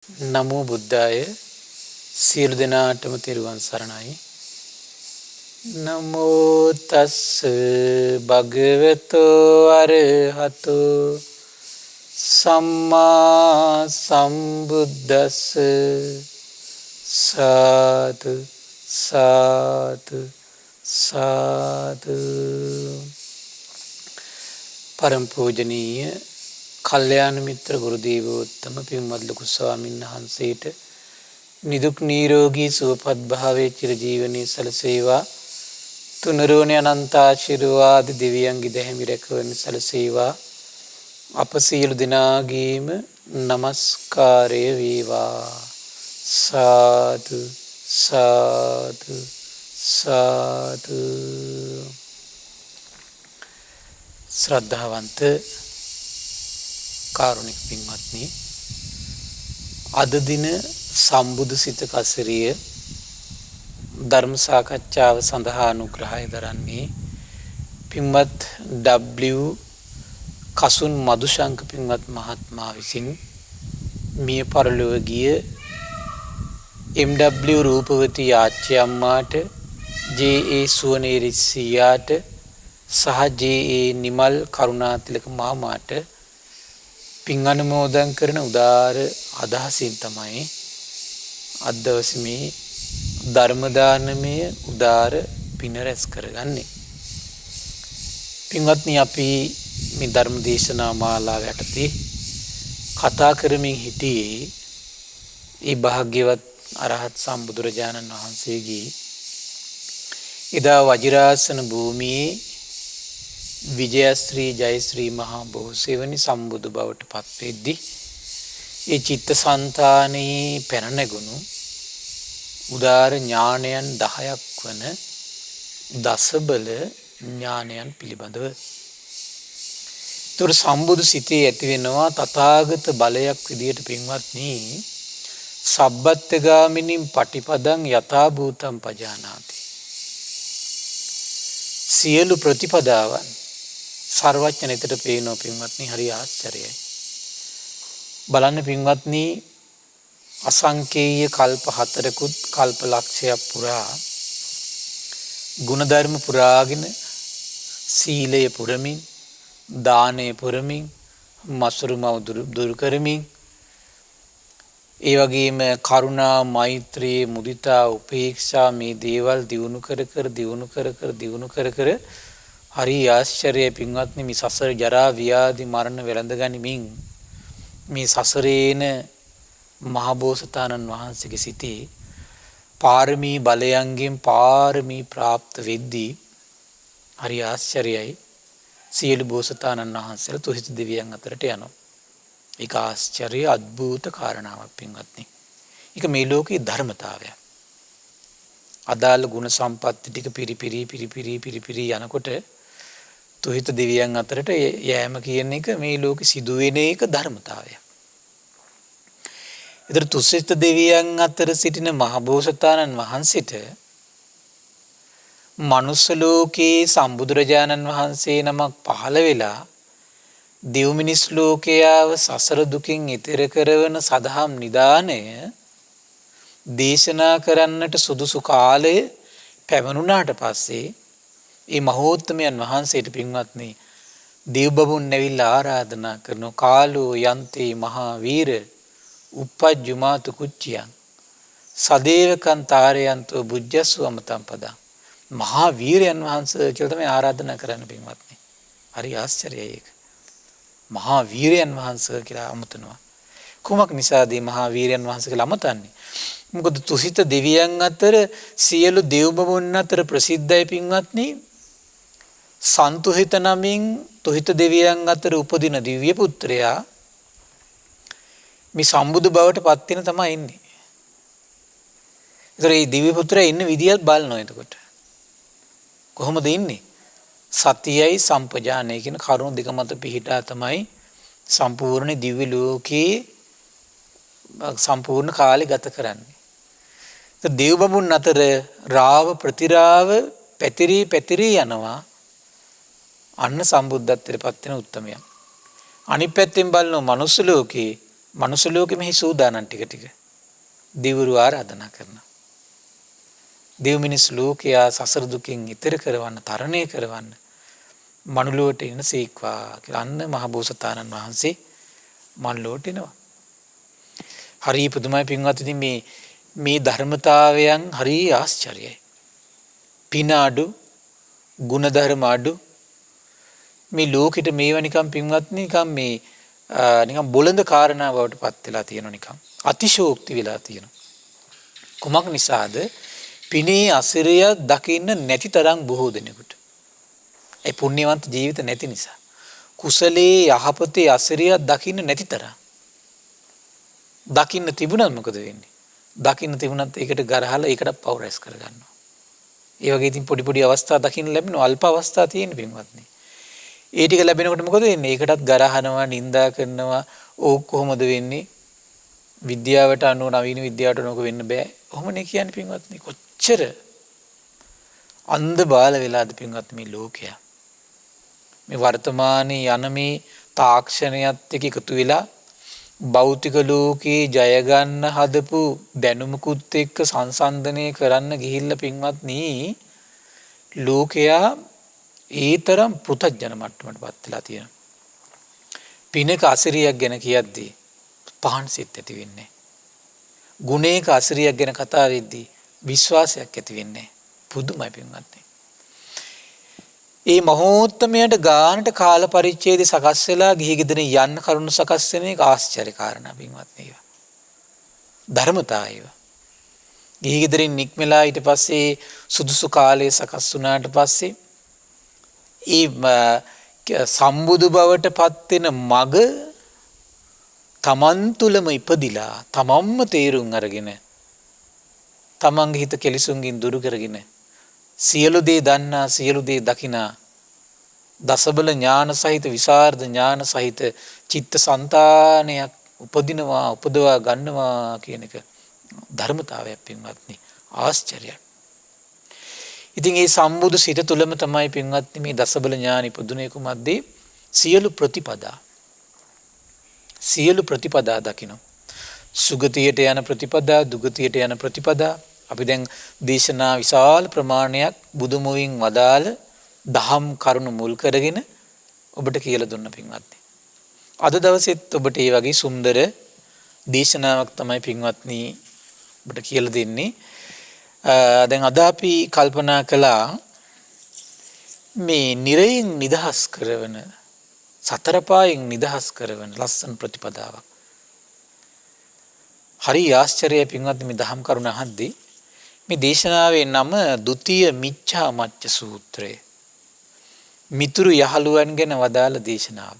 නමෝ බුද්ධාය සියලු දෙනාටම තෙරුවන් සරණයි. නමෝ තස්ස භගවතු අරහතෝ සම්මා සම්බුද්දස්ස සාදු සාදු සාදු. පරම පූජනීය කල්යාණ මිත්‍ර ගුරු දේවෝත්තම පින්වත් ලොකු ස්වාමීන් වහන්සේට නිදුක් නිරෝගී සුවපත් භාවයේ චිරජීවනයේ සලසේවා. තුනුරුවනේ අනන්ත ආශිර්වාද දෙවියන්ගේ දැහැමි රැකවරණ සලසේවා. අප සියලු දෙනාගේම নমස්කාරය වේවා. සාදු සාදු සාදු. ශ්‍රද්ධාවන්ත කාරුණික පින්වත්නි, අද දින සම්බුදු සිත කසරිය ධර්ම සාකච්ඡාව සඳහා අනුග්‍රහය දරන්නේ පින්වත් W කසුන් මදුශංක පින්වත් මහත්මයා විසින් මිය පරලොව ගිය MW රූපවතී ආච්චි අම්මාට, JA සුවනේරි සීයාට සහ JA නිමල් කරුණාතිලක මාමාට පින් අනුමෝදන් කරන උදාර අදහසින් තමයි අද දවසේ මේ ධර්ම දානමය උදාර පින රැස් කරගන්නේ. පින්වත්නි, අපි මේ ධර්ම දේශනා මාලාව යටතේ කතා කරමින් සිටියේ ඒ භාග්‍යවත් අරහත් සම්බුදුරජාණන් වහන්සේගේ එදා වජිරාසන භූමියේ විජයශ්‍රී ජයශ්‍රී මහා බෝසෙවණි සම්බුදු බවට පත් වෙද්දී ඒ චිත්තසංතානයේ පැන නැගුණු උදාර ඥානයන් 10ක් වන දසබල ඥානයන් පිළිබඳව. ඒතර සම්බුදු සිතේ ඇති වෙනවා තථාගත බලයක් විදියට පින්වත්නි, සබ්බත්ගාමිනින් පටිපදං යථා භූතං පජානාති. සියලු ප්‍රතිපදාවන් සර්වඥනිතට පේනවා පින්වත්නි, හරි ආශ්චර්යයි. බලන්න පින්වත්නි, අසංකේය කල්ප 4කුත් කල්ප ලක්ෂයක් පුරා ගුණධර්ම පුරාගෙන සීලය පුරමින්, දානය පුරමින්, මසුරු මව දුරු කරමින්, ඒ වගේම කරුණා, මෛත්‍රී, මුදිතා, උපේක්ෂා මේ දේවල් දියුණු කර කර හරි ආශ්චර්යයි පින්වත්නි, මේ සසර ජරා ව්‍යාධි මරණ වැළඳ ගනිමින් මේ සසරේන මහබෝසතාණන් වහන්සේගේ සිටේ පාරමී බලයන්ගෙන් පාරමී ප්‍රාප්ත වෙද්දී හරි ආශ්චර්යයි, සියලු බෝසතාණන් වහන්සේලා තුහිත දෙවියන් අතරට යනවා. ඒක ආශ්චර්ය අద్భుත කාරණාවක් පින්වත්නි. ඒක මේ ලෝකේ ධර්මතාවය. අදාළ ගුණ සම්පatti ටික පිරිපිරි යනකොට තුහිත දෙවියන් අතරට යෑම කියන එක මේ ලෝකෙ සිදුවෙන එක ධර්මතාවය. ඒතර තුසිත දෙවියන් අතර සිටින මහබෝසතාණන් වහන්සේට මනුස්ස ලෝකේ සම්බුදුරජාණන් වහන්සේ නමක් පහළ වෙලා දෙව් මිනිස් ලෝකයාව සසර දුකින් ඈතර කරවන සදහම් නිදානය දේශනා කරන්නට සුදුසු කාලය පැවනුනාට පස්සේ ඒ මහෝත්තමයන් වහන්සේට පින්වත්නි දේව බඹුන් නැවිලා ආරාධනා කරන කාලෝ යන්තේ මහා වීර උපජ්ජුමාතු කුච්චියං සදේවකං තාරයන්තෝ බුද්ධස්ව අමතං පදං. මහා වීරයන් වහන්සේ කියලා තමයි ආරාධනා කරන්න පින්වත්නි. හරි ආශ්චර්යයි ඒක. මහා වීරයන් වහන්සේ කියලා අමතනවා. කුමක් නිසාද මේ මහා වීරයන් වහන්සේ කියලා අමතන්නේ? මොකද තුසිත දෙවියන් අතර සියලු දේව බඹුන් අතර ප්‍රසිද්ධයි පින්වත්නි, සන්තුහිත නමින් තුහිත දෙවියන් අතර උපදින දිව්‍ය පුත්‍රයා මේ සම්බුදු බවට පත් වෙන තමයි ඉන්නේ. ඒතර මේ දිව්‍ය පුත්‍රයා ඉන්න විදියත් බලනවා. එතකොට කොහොමද ඉන්නේ? සතියයි සම්පජානය කියන කරුණු දෙක මත පිහිටා තමයි සම්පූර්ණ දිව්‍ය ලෝකයේ සම්පූර්ණ කාලය ගත කරන්නේ. දේව බඹුන් අතර රාව ප්‍රතිරාව පැතිරී යනවා අන්න සම්බුද්ධත්වයට පත් වෙන උත්තමයන්. අනිත් පැත්තෙන් බලනවා මනුස්ස ලෝකේ මනුස්ස ලෝකෙ මෙහි සූදානම් ටික ටික දෙවිවරු ආරාධනා කරනවා. දෙව් මිනිස් ලෝකයා සසර දුකින් ඈතර කරවන්න, තරණය කරවන්න මනුලොවට එන සීක්වා කියලා අන්න මහ බෝසතාණන් වහන්සේ මනුලොවට එනවා. හරි පුදුමයි පින්වත්නි මේ ධර්මතාවයන් හරි ආශ්චර්යයි. පින අඩු, ගුණධර්ම අඩු මේ ලෝකෙට මේවා නිකම් පින්වත්නි නිකම් බොළඳ කාරණා බවට පත් වෙලා තියෙනවා, නිකම් අතිශෝක්ති වෙලා තියෙනවා. කුමක් නිසාද? පිනේ අසිරිය දකින්න නැති තරම් බොහෝ දෙනෙකුට. ඒ පුණ්‍යවන්ත ජීවිත නැති නිසා. කුසලයේ යහපතේ අසිරිය දකින්න නැති තරම්. දකින්න තිබුණත් මොකද වෙන්නේ? දකින්න තිබුණත් ඒකට ගරහලා ඒකට පව් රැස් කරගන්නවා. ඒ වගේ ඉතින් පොඩි පොඩි අවස්ථා දකින්න ලැබෙනවා, අල්ප අවස්ථා තියෙන පින්වත්නි. ඒ ටික ලැබෙනකොට මොකද වෙන්නේ? ඒකටත් ගරහනවා, නිඳා කරනවා. ඕක කොහොමද වෙන්නේ? විද්‍යාවට අනුව, නවීන විද්‍යාවට අනුව වෙන්න බෑ. ඔහොමනේ කියන්නේ පින්වත්නි. කොච්චර අන්ධ බාල වෙලාද පින්වත්නි මේ ලෝකයා. මේ වර්තමානයේ යන මේ තාක්ෂණයත් එක්ක එකතු වෙලා භෞතික ලෝකේ ජය ගන්න හදපු දැනුමකුත් එක්ක සංසන්දනය කරන්න ගිහිල්ලා පින්වත්නි ලෝකයා ඒ තරම් පෘථග්ජන මට්ටමටපත් වෙලා තියෙනවා. පිනක අසිරියක් ගැන කියද්දී පහන් සිත් ඇති වෙන්නේ. ගුණයක අසිරියක් ගැන කතා වෙද්දී විශ්වාසයක් ඇති වෙන්නේ. පුදුමයි පින්වත්නි. ඒ මහෝත්තමයට ගානට කාල පරිච්ඡේදය සකස් වෙලා ගිහි ගෙදර යන්න කරුණු සකස් වෙන එක ආශ්චර්ය කාරණා පින්වත්නි. ධර්මතාවය. ගිහි ගෙදරින් නික්මලා ඊට පස්සේ සුදුසු කාලය සකස් වුණාට පස්සේ ඒ සම්බුදු බවට පත් වෙන මග තමන් තුළම ඉපදිලා තමන්ම තේරුම් අරගෙන තමන්ගේ හිත කෙලිසුන්ගින් දුරු කරගෙන සියලු දේ දන්නා, සියලු දේ දකිනා, දසබල ඥාන සහිත, විසරද ඥාන සහිත චිත්ත සංතානයක් උපදවා ගන්නවා කියන එක ධර්මතාවයක් පින්වත්නි. ආශ්චර්යයක්. ඉතින් මේ සම්බුදු සිත තුළම තමයි පින්වත්නි මේ දසබල ඥාන ඉපදුනේ කුමද්දී? සියලු ප්‍රතිපදා දකින්න. සුගතියට යන ප්‍රතිපදා, දුගතියට යන ප්‍රතිපදා. අපි දැන් දේශනා විශාල ප්‍රමාණයක් බුදුමුවින් වදාළ දහම් කරුණු මුල් කරගෙන ඔබට කියලා දුන්න පින්වත්නි. අද දවසෙත් ඔබට මේ වගේ සුන්දර දේශනාවක් තමයි පින්වත්නි ඔබට කියලා දෙන්නේ. දැන් අද අපි කල්පනා කළා මේ නිරයෙන් නිදහස් කරවන, සතර පායෙන් නිදහස් කරවන ලස්සන ප්‍රතිපදාවක්. හරි ආශ්චර්යයි පින්වත්නි මේ දහම් කරුණ අහද්දී. මේ දේශනාවේ නම ဒုတိ ය මිච්ඡා මච්ච සූත්‍රය. මිතුරු යහළුවන් ගැන වදාළ දේශනාව.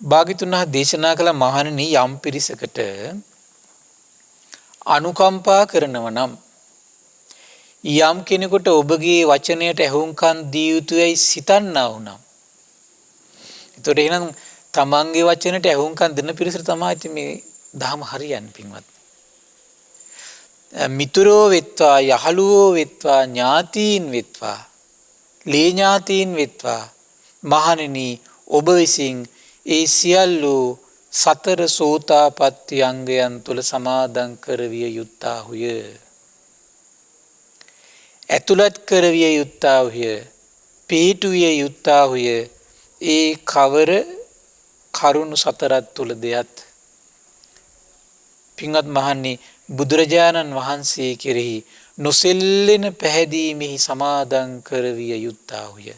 භාග්‍යතුන් වහන්සේ දේශනා කළ මහණෙනි, යම් පිරිසකට අනුකම්පා කරනව නම්, යම් කෙනෙකුට ඔබගේ වචනයට ඇහුම්කන් දිය යුතුයයි සිතන්නා වුණා. ඒතකොට එහෙනම් තමන්ගේ වචනයට ඇහුම්කන් දෙන පිරිසට තමයි මේ දහම හරියන්නේ පින්වත්. මිතුරෝ වෙත්වා, යහළුවෝ වෙත්වා, ඥාතීන් වෙත්වා, ලේ ඥාතීන් වෙත්වා මහණෙනි, ඔබ විසින් ඒ සියල්ලෝ සතර සෝතාපට්ටි අංගයන් තුල සමාදන් කරවිය යුත්තාහුය. ඇතුළත් කරවිය යුත්තාහුය. පිහිටුවිය යුත්තාහුය. ඒ කවර කරුණු සතරක් තුල දෙයත් පින්වත් මහණනි, බුදුරජාණන් වහන්සේ කෙරෙහි නොසෙල්ලෙන පැහැදීමෙහි සමාදන් කරවිය යුත්තාහුය.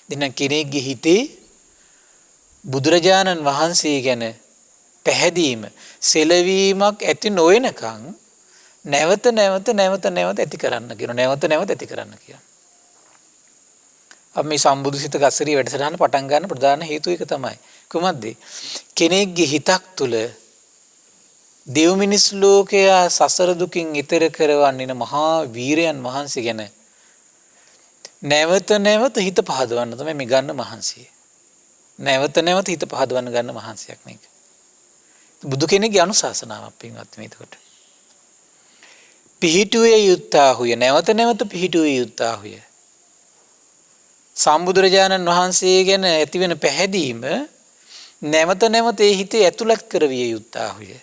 දින කෙනෙක්ගේ හිතේ බුදුරජාණන් වහන්සේ ගැන පැහැදීම, සෙලවීමක් ඇති නොවෙනකන් නැවත ඇති කරන්න කියන, නැවත ඇති කරන්න කියන. අපි මේ සම්බුදු සිත ගස්සරිය වැඩසටහන පටන් ගන්න ප්‍රධාන හේතුව එක තමයි. කුමක්ද? කෙනෙක්ගේ හිතක් තුළ දෙව් මිනිස් ලෝකයා සසර දුකින් ඈතර කරවන්නේ මහා වීරයන් වහන්සේ ගැන නැවත හිත පහදවන්න තමයි මේ ගන්න මහන්සිය. නැවත හිත පහදවන්න ගන්න මහන්සියක් මේක. බුදු කෙනෙක්ගේ අනුශාසනාවක් පින්වත් මේකට. පිහිටුවේ යුත්තාහුය, නැවත පිහිටුවේ යුත්තාහුය. සම්බුදුරජාණන් වහන්සේ ගැන ඇතිවෙන පැහැදීම නැවත නැවත ඒ හිතේ ඇතුළත් කරවිය යුත්තාහුය.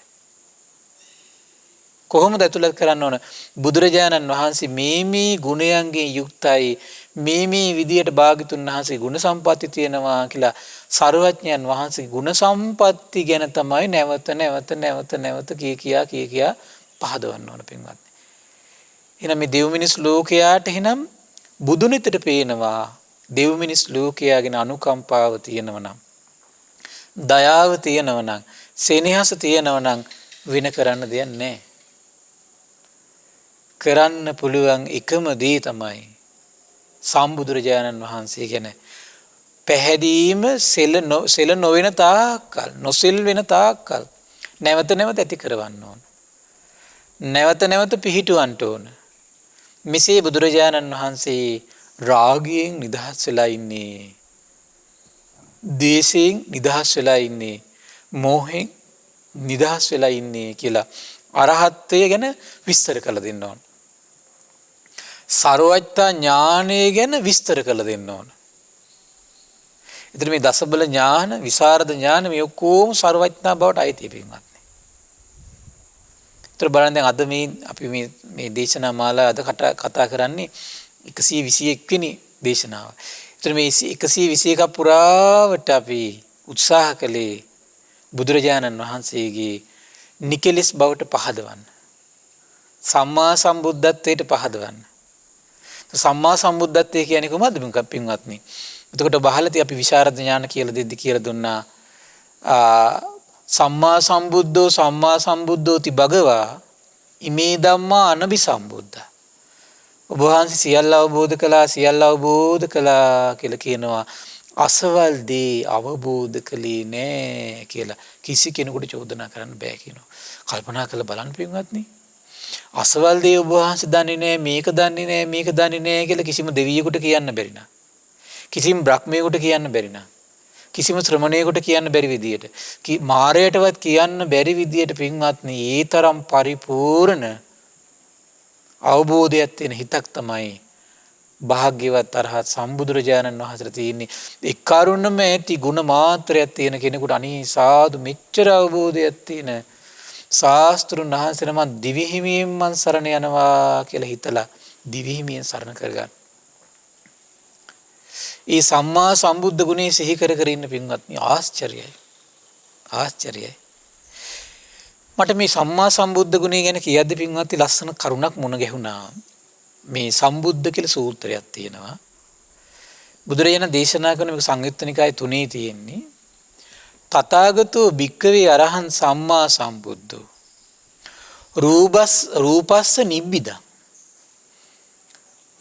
කොහොමද ඇතුළත් කරන්න ඕන? බුදුරජාණන් වහන්සේ මේ ගුණයන්ගෙන් යුක්තයි, මේ විදියට භාග්‍යතුන් වහන්සේ ගුණ සම්පatti තියෙනවා කියලා සර්වඥයන් වහන්සේ ගුණ සම්පatti ගැන තමයි නැවත කියා පහදවන්න ඕන පින්වත්නි. එහෙනම් මේ දෙව් මිනිස් ලෝකයාට එහෙනම් බුදුනිතට පේනවා දෙව් මිනිස් ලෝකයාගෙන අනුකම්පාව තියෙනවා නම්, දයාව තියෙනවා නම්, සෙනෙහස තියෙනවා නම් වෙන කරන්න දෙයක් නැහැ. කරන්න පුළුවන් එකම දේ තමයි සම්බුදුරජාණන් වහන්සේ ගැන පැහැදීම සෙල නොවන තාක්කල්, නොසෙල් වෙන තාක්කල් නැවත නැවත ඇති කරවන්න ඕන. නැවත නැවත පිහිටුවන්න ඕන. මෙසේ බුදුරජාණන් වහන්සේ රාගයෙන් නිදහස් වෙලා ඉන්නේ, ද්වේෂයෙන් නිදහස් වෙලා ඉන්නේ, මෝහයෙන් නිදහස් වෙලා ඉන්නේ කියලා අරහත්ත්වය ගැන විස්තර කළ දෙන්න ඕන. සර්වඥතා ඥානය ගැන විස්තර කළ දෙන්න ඕන. ඉතින් මේ දසබල ඥාන, විසරද ඥාන මේ ඔක්කොම සර්වඥතා බවට අයිති පින්වත්නි. ඉතින් බලන්න දැන් අද අපි මේ දේශනා මාලාව අද කතා කරන්නේ 121 වෙනි දේශනාව. ඉතින් මේ 121ක් පුරාවට අපි උත්සාහ කළේ බුදුරජාණන් වහන්සේගේ නිකලස් බවට පහදවන්න. සම්මා සම්බුද්ධත්වයට පහදවන්න. සම්මා සම්බුද්ධත්වය කියන්නේ කොහොමද පින්වත්නි? එතකොට බහලදී අපි විශාරද ඥාන කියලා දෙද්දි කියලා දුන්නා සම්මා සම්බුද්ධෝති භගවා ඉමේ ධම්මා අනබි සම්බුද්ධා. ඔබ වහන්සේ සියල්ල අවබෝධ කළා කියලා කියනවා. අසවල් දේ අවබෝධ කළේ නෑ කියලා කිසි කෙනෙකුට චෝදනා කරන්න බෑ කියනවා. කල්පනා කරලා බලන්න පින්වත්නි. අසවල් දේ ඔබ වහන්සේ දන්නේ නෑ, මේක දන්නේ නෑ කියලා කිසිම දෙවියෙකුට කියන්න බැරි නා. කිසිම බ්‍රහ්මයෙකුට කියන්න බැරි නා. කිසිම ශ්‍රමණයෙකුට කියන්න බැරි විදියට, මාරයටවත් කියන්න බැරි විදියට පින්වත්නි, ඒ තරම් පරිපූර්ණ අවබෝධයක් තියෙන හිතක් තමයි භාග්‍යවත් අරහත් සම්බුදුරජාණන් වහන්සේට තියෙන්නේ. ඒ කරුණම ඇති ගුණ මාත්‍රයක් තියෙන කෙනෙකුට අනේ සාදු මෙච්චර අවබෝධයක් තියෙන ශාස්ත්‍රුන් වහන්සේ නම දිවි හිමියෙන් මන් සරණ යනවා කියලා හිතලා දිවි හිමියෙන් සරණ කරගන්න. ඒ සම්මා සම්බුද්ධ ගුණේ සිහි කර ඉන්න පින්වත්නි ආශ්චර්යයි. මට මේ සම්මා සම්බුද්ධ ගුණය ගැන කියද්දි පින්වත්නි ලස්සන කරුණක් මුණ ගැහුණා. මේ සම්බුද්ධ කියලා සූත්‍රයක් තියෙනවා. බුදුරජාණන් දේශනා කරන මේක සංයුත්ත නිකායේ 3 තියෙන්නේ. තථාගතෝ භික්ඛවේ අරහං සම්මා සම්බුද්ධෝ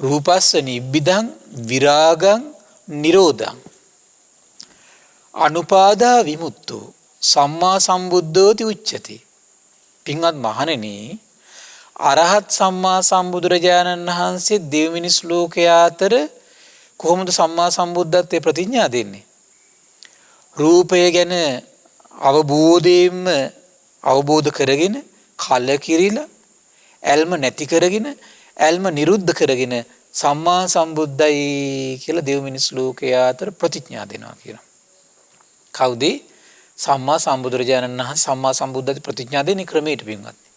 රූපස්ස නිබ්බිදං විරාගං නිරෝධං අනුපාදා විමුක්තෝ සම්මා සම්බුද්ධෝති උච්චති. පින්වත් මහණෙනි, අරහත් සම්මා සම්බුදුරජාණන් වහන්සේ දෙව් මිනිස් ලෝකයා අතර කොහොමද සම්මා සම්බුද්ධත්වයේ ප්‍රතිඥා දෙන්නේ? රූපය ගැන අවබෝධයෙන්ම අවබෝධ කරගෙන, කලකිරිලා ඇල්ම නැති කරගෙන, ඇල්ම නිරුද්ධ කරගෙන සම්මා සම්බුද්ධයි කියලා දෙව් මිනිස් ලෝකයා අතර ප්‍රතිඥා දෙනවා කියනවා. කවුද? සම්මා සම්බුදුරජාණන් වහන්සේ සම්මා සම්බුද්ධත්වයට ප්‍රතිඥා දෙන්නේ ක්‍රමයට පින්වත්නි.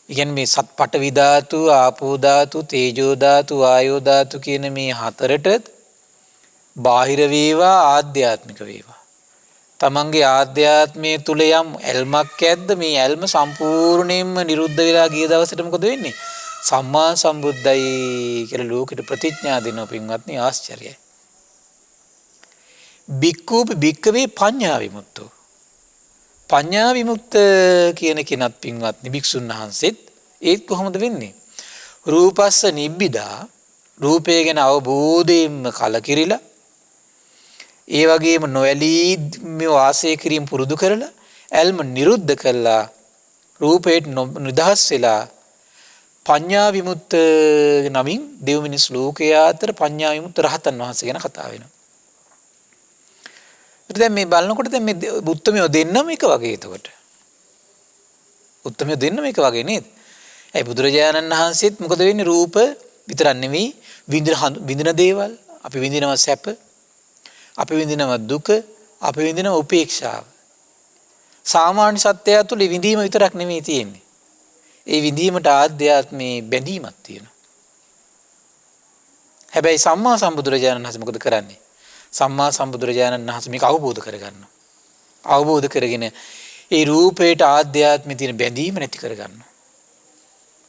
ඉතින් මේ පඨවි ධාතු, ආපෝ ධාතු, තේජෝ ධාතු, වායෝ ධාතු කියන මේ හතරට බාහිර වේවා ආධ්‍යාත්මික වේවා, තමන්ගේ ආධ්‍යාත්මයේ තුල යම් ඇල්මක් ඇද්ද, මේ ඇල්ම සම්පූර්ණයෙන්ම නිරුද්ධ වෙලා ගිය දවසට මොකද වෙන්නේ? සම්මා සම්බුද්ධයි කියලා ලෝකෙට ප්‍රතිඥා දෙනවා පින්වත්නි. ආශ්චර්යයි. බික්කූපි බික්කවේ පඤ්ඤා විමුක්තෝ. පඤ්ඤා විමුක්ත කියන කෙනත් පින්වත්නි භික්ෂුන් වහන්සේත් ඒත් කොහොමද වෙන්නේ? රූපස්ස නිබ්බිදා, රූපය ගැන අවබෝධයෙන්ම කලකිරිලා, ඒ වගේම නොඇලී මේ වාසය කිරීම පුරුදු කරලා, ඇල්ම නිරුද්ධ කළා, රූපයට නිදහස් වෙලා පඤ්ඤා විමුක්ත නමින් දෙව් මිනිස් ලෝකයා අතර පඤ්ඤා විමුක්ත රහතන් වහන්සේ ගැන කතා වෙනවා. දැන් මේ බලනකොට දැන් මේ උත්තමයෝ දෙන්නම එක වගේ. එතකොට උත්තමයෝ දෙන්නම එක වගේ නේද? ඒ බුදුරජාණන් වහන්සේත් මොකද වෙන්නේ? රූප විතරක් නෙවෙයි, විඳින දේවල්, අපි විඳිනවා සැප, අපි විඳිනවා දුක, අපි විඳින උපේක්ෂාව. සාමාන්‍ය සත්‍යය තුළ විඳීම විතරක් නෙමෙයි තියෙන්නේ. ඒ විඳීමට ආධ්‍යාත්මේ බැඳීමක් තියෙනවා. හැබැයි සම්මා සම්බුදුරජාණන් වහන්සේ මොකද කරන්නේ? සම්මා සම්බුදුරජාණන් වහන්සේ මේක අවබෝධ කරගන්නවා. අවබෝධ කරගෙන ඒ රූපයට ආධ්‍යාත්මේ තියෙන බැඳීම නැති කරගන්නවා.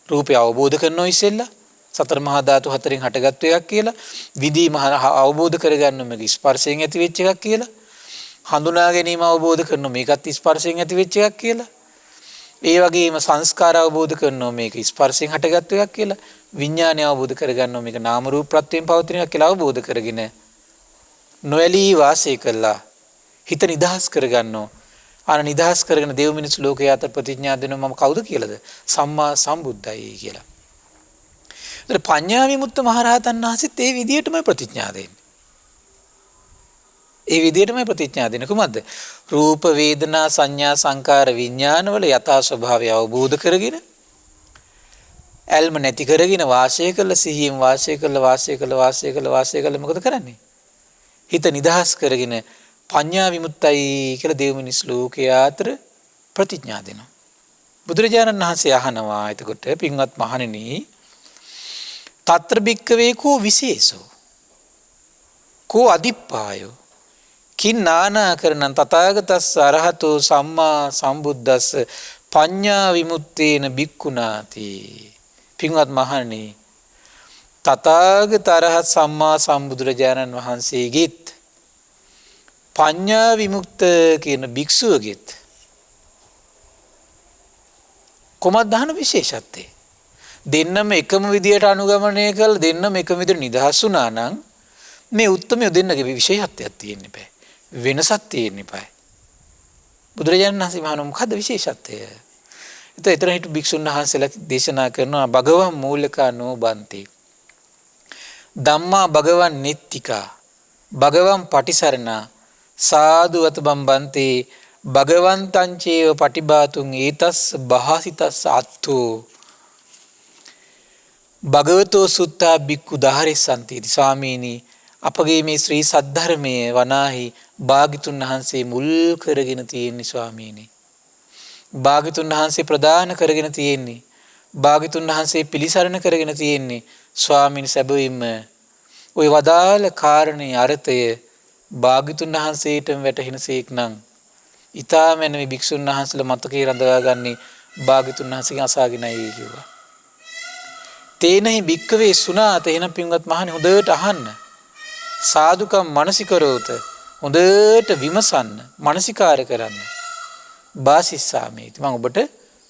රූපය අවබෝධ කරනවා ඉස්සෙල්ලා සතර මහා ධාතු හතරෙන් හටගත්තු එකක් කියලා, විඳීම අවබෝධ කරගන්නවා මේක ස්පර්ශයෙන් ඇති වෙච්ච එකක් කියලා, හඳුනා ගැනීම අවබෝධ කරනවා මේකත් ස්පර්ශයෙන් ඇති වෙච්ච එකක් කියලා, ඒ වගේම සංස්කාර අවබෝධ කරනවා මේක ස්පර්ශයෙන් හටගත්තු එකක් කියලා, විඥානය අවබෝධ කරගන්නවා මේක නාම රූප ප්‍රත්‍යයෙන් පවතින එකක් කියලා අවබෝධ කරගෙන නොඇලී වාසය කළා හිත නිදහස් කරගන්නවා. අර නිදහස් කරගෙන දෙව් මිනිස් ලෝකයේ අතර ප්‍රතිඥා දෙනවා මම කවුද කියලාද? සම්මා සම්බුද්දයි කියලා. ඒතර පඤ්ඤා විමුක්ත මහරහතන් වහන්සේත් ඒ විදිහටම ප්‍රතිඥා දෙන්නේ. ඒ විදිහටම ප්‍රතිඥා දෙන්නේ කොහොමද? රූප වේදනා සංඥා සංකාර විඥාන වල යථා ස්වභාවය අවබෝධ කරගෙන ඇල්ම නැති කරගෙන වාසය කළ සිහියෙන් වාසය කළ මොකද කරන්නේ? හිත නිදහස් කරගෙන පඤ්ඤා විමුක්තයි කියලා දෙව් මිනිස් ලෝකයේ අතර ප්‍රතිඥා දෙනවා. බුදුරජාණන් වහන්සේ අහනවා එතකොට පින්වත් මහණෙනි තත්‍ර භික්ඛවේ කෝ විශේෂෝ කෝ අදිප්පායෝ කින්නානා කරණං තථාගතස්ස අරහතෝ සම්මා සම්බුද්දස්ස පඤ්ඤා විමුක්තේන භික්ඛුනාති. පින්වත් මහණෙනි තථාගත අරහත් සම්මා සම්බුදුරජාණන් වහන්සේගෙත් පඤ්ඤා විමුක්ත කියන භික්ෂුවගෙත් කොහොමද දහන විශේෂත්වය? දෙන්නම එකම විදියට අනුගමනය කළ දෙන්නම එකම විදියට නිදහස් වුණා නම් මේ උත්තරමය දෙන්නගේ විශේෂත්වයක් තියෙන්න බෑ. වෙනසක් තියෙන්න බෑ. බුදුරජාණන් වහන්සේ මහාන මොකද්ද විශේෂත්වය? එතන හිටු භික්ෂුන් වහන්සේලා දේශනා කරනවා භගවං මූලිකා නෝබන්ති ධම්මා භගවන් නිත්තිකා භගවන් පටිසරණා සාදුවත බම්බන්තේ භගවන්තං චේව පටිබාතුං ඒතස් බහසිතස් අත්තෝ භගවතෝ සුත්තා බික්ඛු දහරෙසන්ති. ස්වාමීනි අපගේ මේ ශ්‍රී සද්ධර්මයේ වනාහි භාග්‍යතුන් වහන්සේ මුල් කරගෙන තියෙන්නේ ස්වාමීනි. භාග්‍යතුන් වහන්සේ ප්‍රදාන කරගෙන තියෙන්නේ. භාග්‍යතුන් වහන්සේ පිළිසරණ කරගෙන තියෙන්නේ. ස්වාමීනි සැබවින්ම ওই වදාළ කාරණේ අර්ථය භාග්‍යතුන් වහන්සේටම වැටහෙනසේක් නම් ඊ타මෙන මේ භික්ෂුන් වහන්සේලා මතකේ රඳවාගන්නේ භාග්‍යතුන් වහන්සේගෙන් අසාගෙනයි කිව්වා. තේනහි භික්කවේ සුණාත එහෙනම් පින්වත් මහණේ හොඳට අහන්න. සාදුකම් මනසිකරෝත හොඳට විමසන්න මනසිකාර කරන්න. බාසිස්සාමේති මම ඔබට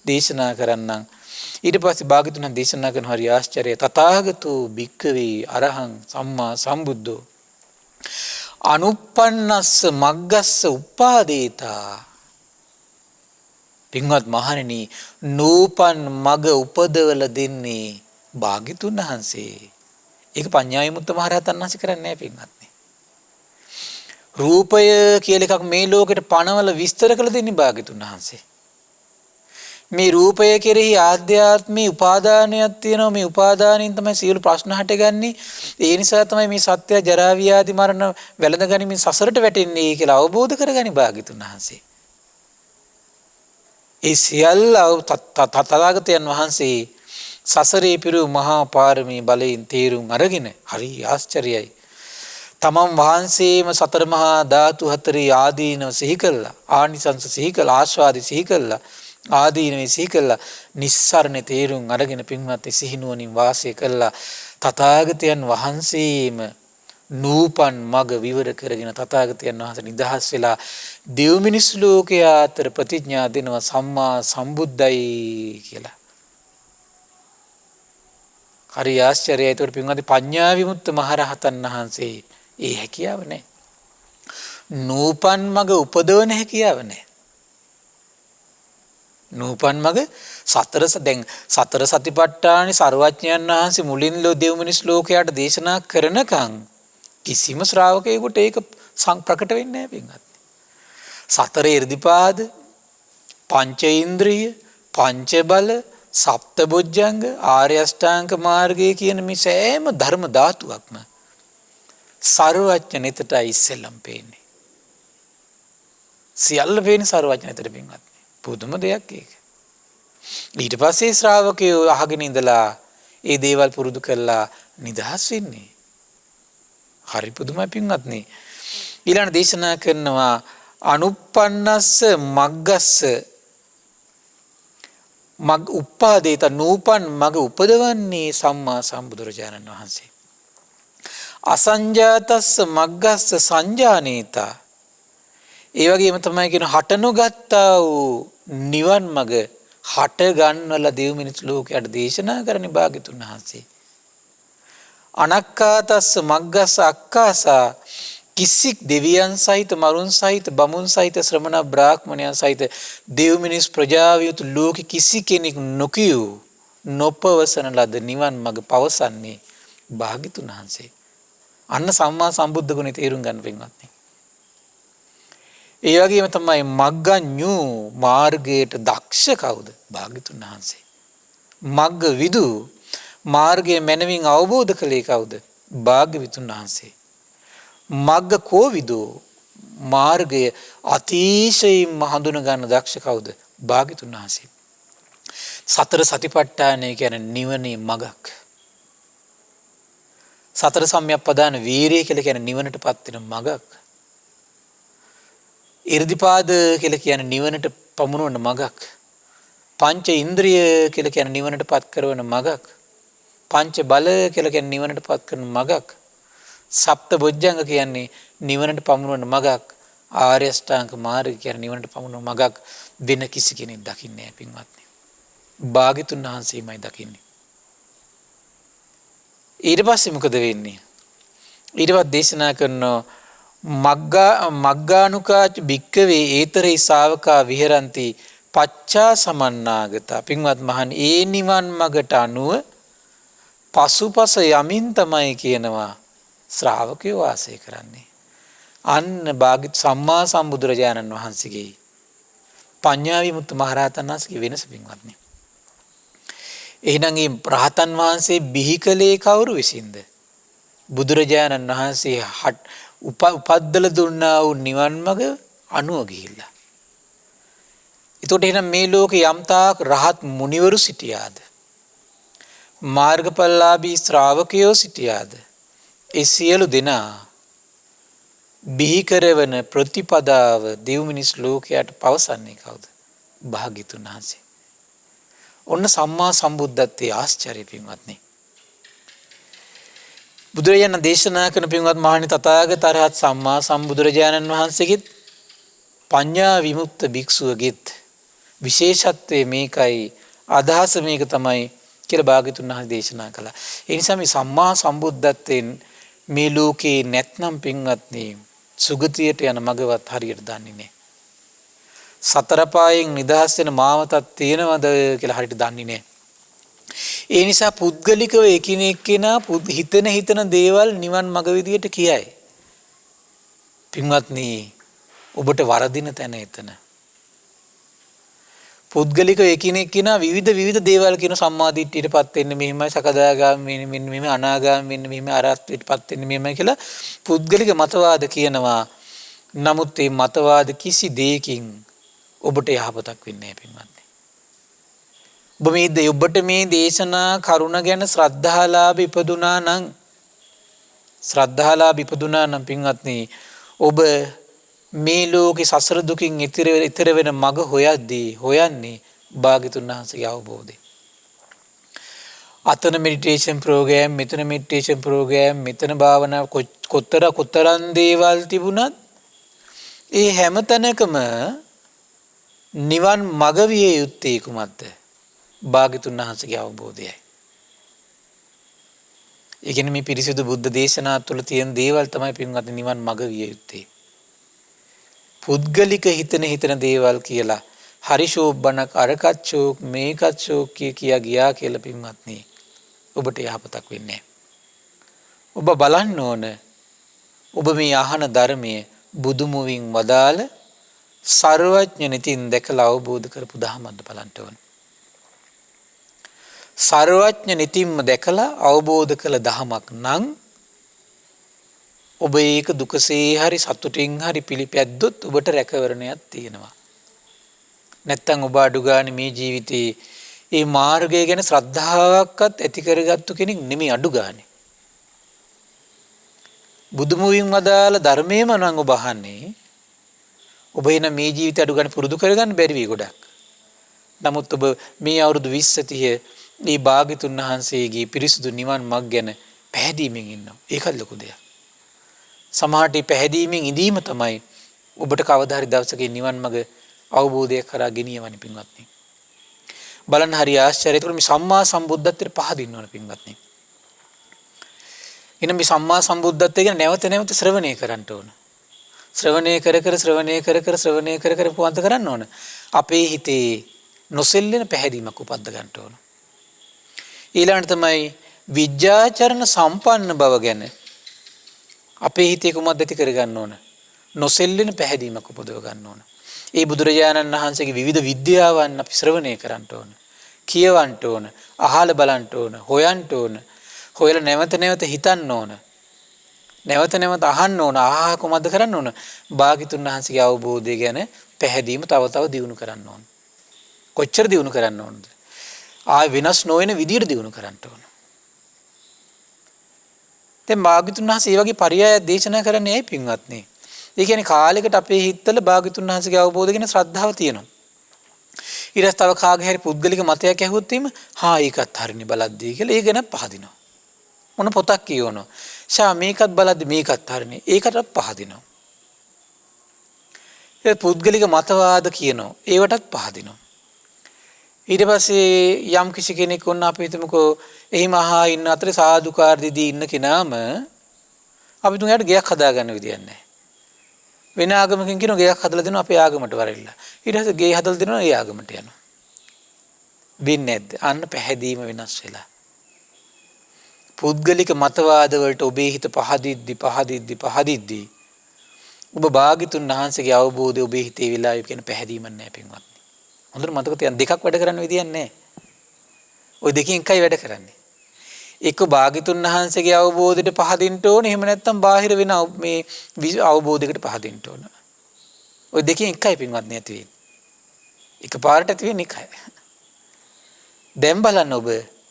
දේශනා කරන්නම්. ඊට පස්සේ භාග්‍යතුන් දේශනා කරන හරි ආශ්චර්යය තථාගතෝ භික්කවේ අරහං සම්මා සම්බුද්ධෝ අනුප්පන්නස්ස මග්ගස්ස උපාදේතා. පින්වත් මහණෙනි නූපන් මග උපදවල දෙන්නේ භාග්‍යතුන් වහන්සේ. ඒක පඤ්ඤා විමුක්ත මහරහතන් වහන්සේ කරන්නේ නැහැ පින්වත්නි. රූපය කියලා එකක් මේ ලෝකෙට පණවල විස්තර කළ දෙන්නේ භාග්‍යතුන් වහන්සේ. මේ රූපය කෙරෙහි ආධ්‍යාත්මී උපාදානයක් තියෙනවා. මේ උපාදානයෙන් තමයි සියලු ප්‍රශ්න හටගන්නේ. ඒ නිසා තමයි මේ සත්‍ය ජරා ව්‍යාධි මරණ වැළඳගනිමින් සසරට වැටෙන්නේ කියලා අවබෝධ කරගනි භාග්‍යතුන් වහන්සේ. ඒ සියල්ල තථාගතයන් වහන්සේ සසරේ පිරු මහා පාරමී බලයෙන් තේරුම් අරගෙන හරි ආශ්චර්යයි. තමන් වහන්සේම සතර මහා ධාතු හතරේ ආදීනව සිහි කළා. ආනිසංස සිහි කළා. ආස්වාදි සිහි කළා. ආදීනවේ සිහි කළා. නිස්සරණ තේරුම් අරගෙන පින්වත් සිහිනුවණින් වාසය කළා. තථාගතයන් වහන්සේම නූපන් මග විවර කරගෙන තථාගතයන් වහන්සේ නිදහස් වෙලා දෙව් මිනිස් ලෝකයේ අතර ප්‍රතිඥා දෙනවා සම්මා සම්බුද්දයි කියලා. හරි ආශ්චර්යයි. ඒකට පින්වත් පඤ්ඤා විමුක්ත මහරහතන් වහන්සේ ඒ හැකියාව නැහැ. නූපන් මග උපදවන හැකියාව නැහැ. නූපන් මග දැන් සතර සතිපට්ඨාන සර්වඥයන් වහන්සේ මුලින් දෙව් මිනිස් ලෝකයට දේශනා කරනකම් කිසිම ශ්‍රාවකයෙකුට ඒක ප්‍රකට වෙන්නේ නැහැ පින්වත්. සතර ඉර්ධිපාද පංච ඉන්ද්‍රිය පංච බල සප්ත බොජ්ජංග ආර්ය අෂ්ටාංග මාර්ගය කියන මේ සෑම ධර්ම ධාතුවක්ම සර්වඥ නෙතට ඉස්සෙල්ලම් පේන්නේ. සියල්ල පේන සර්වඥතර පින්වත්නි. පුදුම දෙයක් ඒක. ඊට පස්සේ ශ්‍රාවකයෝ අහගෙන ඉඳලා ඒ දේවල් පුරුදු කරලා නිදහස් වෙන්නේ. හරි පුදුමයි පින්වත්නි. ඊළඟ දේශනා කරනවා අනුප්පන්නස්ස මග්ගස්ස මග් උපාදේත නූපන් මග උපදවන්නේ සම්මා සම්බුදුරජාණන් වහන්සේ. අසංජාතස්ස මග්ගස්ස සංජානේතා. ඒ වගේම තමයි කියන හට නොගත්තා වූ නිවන් මග හට ගන්නවල දෙව් මිනිස් ලෝකයට දේශනා කරන භාග්‍යතුන් වහන්සේ. අනක්කාතස්ස මග්ගස්ස අක්කාසා කිසික් දෙවියන් සහිත මරුන් සහිත බමුන් සහිත ශ්‍රමණ බ්‍රාහ්මණයන් සහිත දෙව් මිනිස් ප්‍රජාව යුතු ලෝකෙ කිසි කෙනෙක් නොකියූ නොපවසන ලද නිවන් මඟ පවසන්නේ භාග්‍යතුන් වහන්සේ. අන්න සම්මා සම්බුද්ධ ගුණය තේරුම් ගන්න පින්වත්නි. ඒ වගේම තමයි මග්ගඤ්ඤු මාර්ගයට දක්ෂ කවුද? භාග්‍යතුන් වහන්සේ. මග්ග විදු මාර්ගය මනවින් අවබෝධ කළේ කවුද? භාග්‍යවතුන් වහන්සේ. මග්ග කෝවිදු මාර්ගය අතිශයින්ම හඳුන ගන්න දක්ෂ කවුද? භාග්‍යතුන් වහන්සේ. සතර සතිපට්ඨානය කියන්නේ නිවනේ මගක්. සතර සම්‍යක්පදාන වීරිය කියලා කියන්නේ නිවනටපත් වෙන මගක්. ඉර්ධිපාද කියලා කියන්නේ නිවනට පමුණවන මගක්. පංච ඉන්ද්‍රිය කියලා කියන්නේ නිවනටපත් කරන මගක්. පංච බල කියලා කියන්නේ නිවනටපත් කරන මගක්. සප්ත බොජ්ජංග කියන්නේ නිවනට පමුණවන මගක්. ආර්ය අෂ්ටාංග මාර්ගය කියන්නේ නිවනට පමුණවන මගක්. වෙන කිසි කෙනෙක් දකින්නේ නැහැ පින්වත්නි. භාග්‍යතුන් වහන්සේමයි දකින්නේ. ඊට පස්සේ මොකද වෙන්නේ? ඊට පස්සේ දේශනා කරනවා මග්ගානුකාච භික්කවේ ඒතරේ ශාවකා විහෙරಂತಿ පච්චා සමන්නාගතා. පින්වත් මහණනි, ඒ නිවන් මගට අනුව පසුපස යමින් තමයි කියනවා ශ්‍රාවකයෝ වාසය කරන්නේ. අන්න භාග්‍යවත් සම්මා සම්බුදුරජාණන් වහන්සේගේ පඤ්ඤා විමුක්ත මහරහතන් වහන්සේගේ වෙනස පින්වත්නි. එහෙනම් මේ රහතන් වහන්සේ බිහි කලේ කවුරු විසින්ද? බුදුරජාණන් වහන්සේ උපද්දල දුන්නා වූ නිවන් මඟ අනුව ගිහිල්ලා. එතකොට එහෙනම් මේ ලෝකේ යම්තාක් රහත් මුනිවරු සිටියාද? මාර්ගඵලලාභී ශ්‍රාවකයෝ සිටියාද? ඒ සියලු දෙනා බිහි කරවන ප්‍රතිපදාව දෙව් මිනිස් ලෝකයට පවසන්නේ කවුද? භාග්‍යතුන් වහන්සේ. ඔන්න සම්මා සම්බුද්ධත්වයේ ආශ්චර්ය පින්වත්නි. බුදුරජාණන් දේශනා කරන පින්වත් මහණනි, තථාගත අරහත් සම්මා සම්බුදුරජාණන් වහන්සේගෙත් පඤ්ඤා විමුක්ත භික්ෂුවගෙත් විශේෂත්වය මේකයි, අදහස මේක තමයි කියලා භාග්‍යතුන් වහන්සේ දේශනා කළා. ඒ නිසා මේ සම්මා සම්බුද්ධත්වයෙන් මේ ලෝකේ නැත්නම් පින්වත්නි සුගතියට යන මගවත් හරියට දන්නේ නැහැ. සතර පායෙන් නිදහස් වෙන මාවතක් තියෙනවද කියලා හරියට දන්නේ නැහැ. ඒ නිසා පුද්ගලිකව එකිනෙක කෙනා හිතන දේවල් නිවන් මඟ විදියට කියයි. පින්වත්නි, ඔබට වරදින තැන එතන. පුද්ගලිකව එකිනෙක කෙනා විවිධ දේවල් කියන සම්මාදිට්ඨියටපත් වෙන්නේ මෙහිමයි, සකදාගාමී වෙන්නේ මෙන්න මෙහෙම, අනාගාමී වෙන්නේ මෙහෙම, අරහත්ත්වයටපත් වෙන්නේ මෙහෙමයි කියලා පුද්ගලික මතවාද කියනවා. නමුත් මේ මතවාද කිසි දෙයකින් ඔබට යහපතක් වෙන්නේ නැහැ පින්වත්නි. ඔබට මේ දේශනා කරුණ ගැන ශ්‍රද්ධාලාභ ඉපදුනා නම් පින්වත්නි, ඔබ මේ ලෝකේ සසර දුකින් ඈතර වෙන මඟ හොයන්නේ භාග්‍යතුන් වහන්සේගේ අවබෝධය. අතන මෙඩිටේෂන් ප්‍රෝග්‍රෑම්, මෙතන මෙඩිටේෂන් ප්‍රෝග්‍රෑම්, මෙතන භාවනා කොතරම් දේවල් තිබුණත් ඒ හැම තැනකම නිවන් මඟ විය යුත්තේ කුමක්ද? භාග්‍යතුන් වහන්සේගේ අවබෝධයයි. ඒ කියන්නේ මේ පිරිසිදු බුද්ධ දේශනා තුළ තියෙන දේවල් තමයි පින්වත්නි නිවන් මඟ විය යුත්තේ. පුද්ගලික හිතන දේවල් කියලා හරි ශෝබනක් අරකත් ශෝක් මේකත් ශෝක් කියා ගියා කියලා පින්වත්නි ඔබට යහපතක් වෙන්නේ නැහැ. ඔබ බලන්න ඕන, ඔබ මේ අහන ධර්මයේ බුදුමුවින් වදාළ සර්වඥ නිතින් දැකලා අවබෝධ කරපු ධර්මයක්ද බලන්න ඕන. සර්වඥ නිතින්ම දැකලා අවබෝධ කළ ධමයක් නම් ඔබ ඒක දුකසේ හරි සතුටින් හරි පිළිපැද්දොත් ඔබට රැකවරණයක් තියෙනවා. නැත්තම් ඔබ අඩු ගානේ මේ ජීවිතේ ඒ මාර්ගය ගැන ශ්‍රද්ධාවක්වත් ඇති කරගත්තු කෙනෙක් නෙමෙයි අඩු ගානේ. බුදුමුවින් වදාළ ධර්මයේම නම් ඔබ අහන්නේ. ඔබ එන මේ ජීවිතය අඩු ගානේ පුරුදු කරගන්න බැරි වෙයි ගොඩක්. නමුත් ඔබ මේ අවුරුදු 20 30 මේ භාග්‍යතුන් වහන්සේගේ පිරිසුදු නිවන් මඟ ගැන පැහැදීමෙන් ඉන්නවා. ඒකත් ලොකු දෙයක්. සමහරට පැහැදීමෙන් ඉඳීම තමයි ඔබට කවදා හරි දවසක නිවන් මඟ අවබෝධය කරා ගෙනියවන්නේ පින්වත්නි. බලන්න හරි ආශ්චර්යයි. ඒකට මේ සම්මා සම්බුද්ධත්වයට පහදින්න ඕන පින්වත්නි. එනම් මේ සම්මා සම්බුද්ධත්වය ගැන නැවත නැවත ශ්‍රවණය කරන්න ඕන. ශ්‍රවණය කර කර පුවන්ත කරන්න ඕන. අපේ හිතේ නොසෙල්ලෙන පැහැදීමක් උපද්ද ගන්න ඕන. ඊළඟට තමයි විද්‍යාචරණ සම්පන්න බව ගැන අපේ හිතේ කුමක්ද ඇති කරගන්න ඕන? නොසෙල්ලෙන පැහැදීමක් උපදව ගන්න ඕන. ඒ බුදුරජාණන් වහන්සේගේ විවිධ විද්‍යාවන් අපි ශ්‍රවණය කරන්න ඕන. කියවන්න ඕන. අහලා බලන්න ඕන. හොයන්න ඕන. හොයලා නැවත නැවත හිතන්න ඕන. නැවත නැවත අහන්න ඕන. කොහොමද කරන්න ඕන? භාග්‍යතුන් වහන්සේගේ අවබෝධය ගැන පැහැදීම තව තව දියුණු කරන්න ඕන. කොච්චර දියුණු කරන්න ඕනද? වෙනස් නොවන විදියට දියුණු කරන්න ඕන. දැන් භාග්‍යතුන් වහන්සේ මේ වගේ පරයයක් දේශනා කරන්නේ ඇයි පින්වත්නි? ඒ කියන්නේ කාලයකට අපේ හිතවල භාග්‍යතුන් වහන්සේගේ අවබෝධ ගැන ශ්‍රද්ධාව තියෙනවා. ඊට පස්සේ තව කාගේ හරි පුද්ගලික මතයක් ඇහුවොත් එimhe ඒකත් හරිනේ බලද්දී කියලා ඒ ගැන පහදිනවා. මොන පොතක් කියවනවා. මේකත් බලද්දී මේකත් හරිනේ. ඒකටත් පහදිනවා. ඒ පුද්ගලික මතවාද කියනවා. ඒවටත් පහදිනවා. ඊට පස්සේ යම් කිසි කෙනෙක් වුණ අපි හිතමුකෝ එහිම ඉන්න අතරේ සාදුකාර දිදී ඉන්න කෙනාම අපි තුන් යාට ගයක් හදාගන්න විදියක් නැහැ. වෙන ආගමකින් කියනවා ගයක් හදලා දෙනවා අපේ ආගමට වරෙල්ලා. ඊට පස්සේ ගේ හදලා දෙනවා ඒ ආගමට යනවා. වෙන්නේ නැද්ද? අන්න පැහැදීම වෙනස් වෙලා. පුද්ගලික මතවාද වලට ඔබේ හිත පහදිද්දි ඔබ භාග්‍යතුන් වහන්සේගේ අවබෝධය ඔබේ හිතේ වෙලා කියන පැහැදීමක් නැහැ පින්වත්. හොඳට මතක තියන්න දෙකක් වැඩ කරන්න විදියක් නැහැ. ওই දෙකෙන් එකයි වැඩ කරන්නේ. එක්ක භාග්‍යතුන් වහන්සේගේ අවබෝධයට පහදින්න ඕනේ. එහෙම නැත්නම් බාහිර වෙන මේ අවබෝධයකට පහදින්න ඕන. ওই දෙකෙන් එකයි පින්වත් නැති වෙන්නේ. එකපාරට ඇති වෙන්නේ එකයි. දැන් බලන්න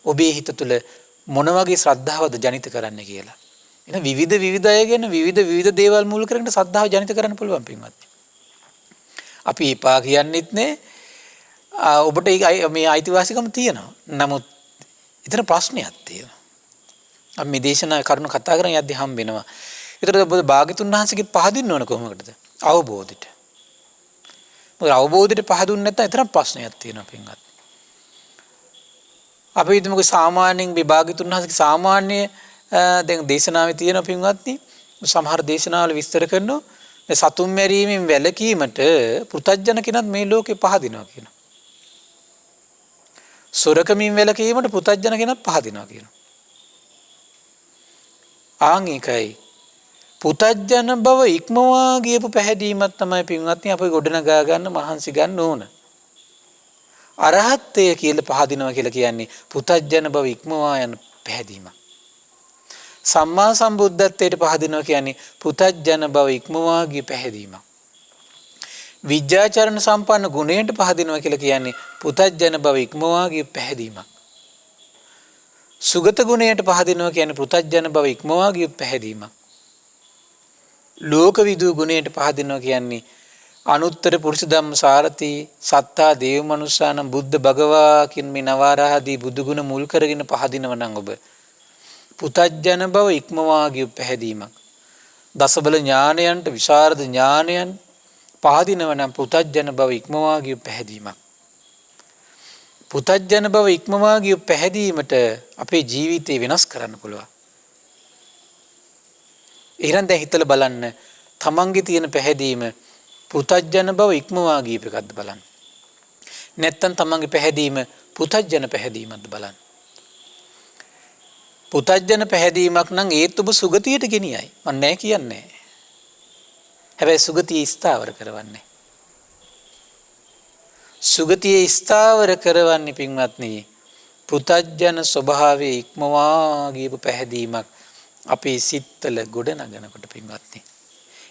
ඔබේ හිත තුළ මොන වගේ ශ්‍රද්ධාවද ජනිත කරන්න කියලා. එහෙනම් විවිධ අය ගැන විවිධ දේවල් මුල් කරගෙන ශ්‍රද්ධාව ජනිත කරන්න පුළුවන් පින්වත්. අපි එපා කියන්නෙත් නෑ. ඔබට මේ අයිතිවාසිකම තියෙනවා. නමුත් ඊතර ප්‍රශ්නයක් තියෙනවා. අපි මේ දේශනා කරුණු කතා කරන් යද්දි හම්බ වෙනවා. ඊතර ඔබ භාග්‍යතුන් වහන්සේගේ පහදින්න ඕන කොහොමකටද? අවබෝධයට. මොකද අවබෝධයට පහදුන්නේ නැත්නම් ඊතර ප්‍රශ්නයක් තියෙනවා පින්වත්. අපි හිතමුකෝ සාමාන්‍යයෙන් මේ භාග්‍යතුන් වහන්සේගේ සාමාන්‍ය දැන් දේශනාවේ තියෙන පින්වත්නි සමහර දේශනාවල විස්තර කරනවා සතුන් මැරීමෙන් වැළකීමට පෘථජ්ජන කෙනත් මේ ලෝකේ පහදිනවා කියනවා. සොරකමින් වැළකීමට පෘථජ්ජන කෙනත් පහදිනවා කියනවා. ඒකයි පෘථජ්ජන බව ඉක්මවා ගියපු පැහැදීමක් තමයි පින්වත්නි අපි ගොඩනගා ගන්න මහන්සි ගන්න ඕන. අරහත්ත්වය කියලා පහදිනවා කියලා කියන්නේ පෘථජ්ජන බව ඉක්මවා යන පැහැදීමක්. සම්මා සම්බුද්ධත්වයට පහදිනවා කියන්නේ පෘථජ්ජන බව ඉක්මවා ගිය පැහැදීමක්. විද්‍යාචරණ සම්පන්න ගුණයට පහදිනවා කියලා කියන්නේ පෘථජ්ජන බව ඉක්මවා ගිය පැහැදීමක්. සුගත ගුණයට පහදිනවා කියන්නේ පෘථජ්ජන බව ඉක්මවා ගිය පැහැදීමක්. ලෝකවිදූ ගුණයට පහදිනවා කියන්නේ අනුත්තර පුරුෂ ධම්ම සාරති සත්තා දේව මනුස්සානම් බුද්ධ භගවා කියන මේ නවාරාදී බුදු ගුණ මුල් කරගෙන පහදිනව නම් ඔබ පෘථජ්ජන බව ඉක්මවා ගිය පැහැදීමක්. දසබල ඥානයන්ට විශාරද ඥානයන් පහදිනව නම් පෘථජ්ජන බව ඉක්මවා ගිය පැහැදීමක්. පෘථජ්ජන බව ඉක්මවා ගිය පැහැදීමට අපේ ජීවිතේ වෙනස් කරන්න පුළුවන්. එහෙනම් දැන් හිතලා බලන්න තමන්ගේ තියෙන පැහැදීම පෘථජ්ජන බව ඉක්මවා ගියප එකක්ද බලන්න. නැත්තම් තමන්ගේ පැහැදීම පෘථජ්ජන පැහැදීමක්ද බලන්න. පෘථජ්ජන පැහැදීමක් නම් ඒත් ඔබ සුගතියට ගෙනියයි. මම නෑ කියන්නේ. හැබැයි සුගතිය ස්ථාවර කරවන්නේ. සුගතිය ස්ථාවර කරවන්නේ පින්වත්නි පෘථජ්ජන ස්වභාවයේ ඉක්මවා ගියපු පැහැදීමක් අපේ සිත්වල ගොඩ නගනකොට පින්වත්නි.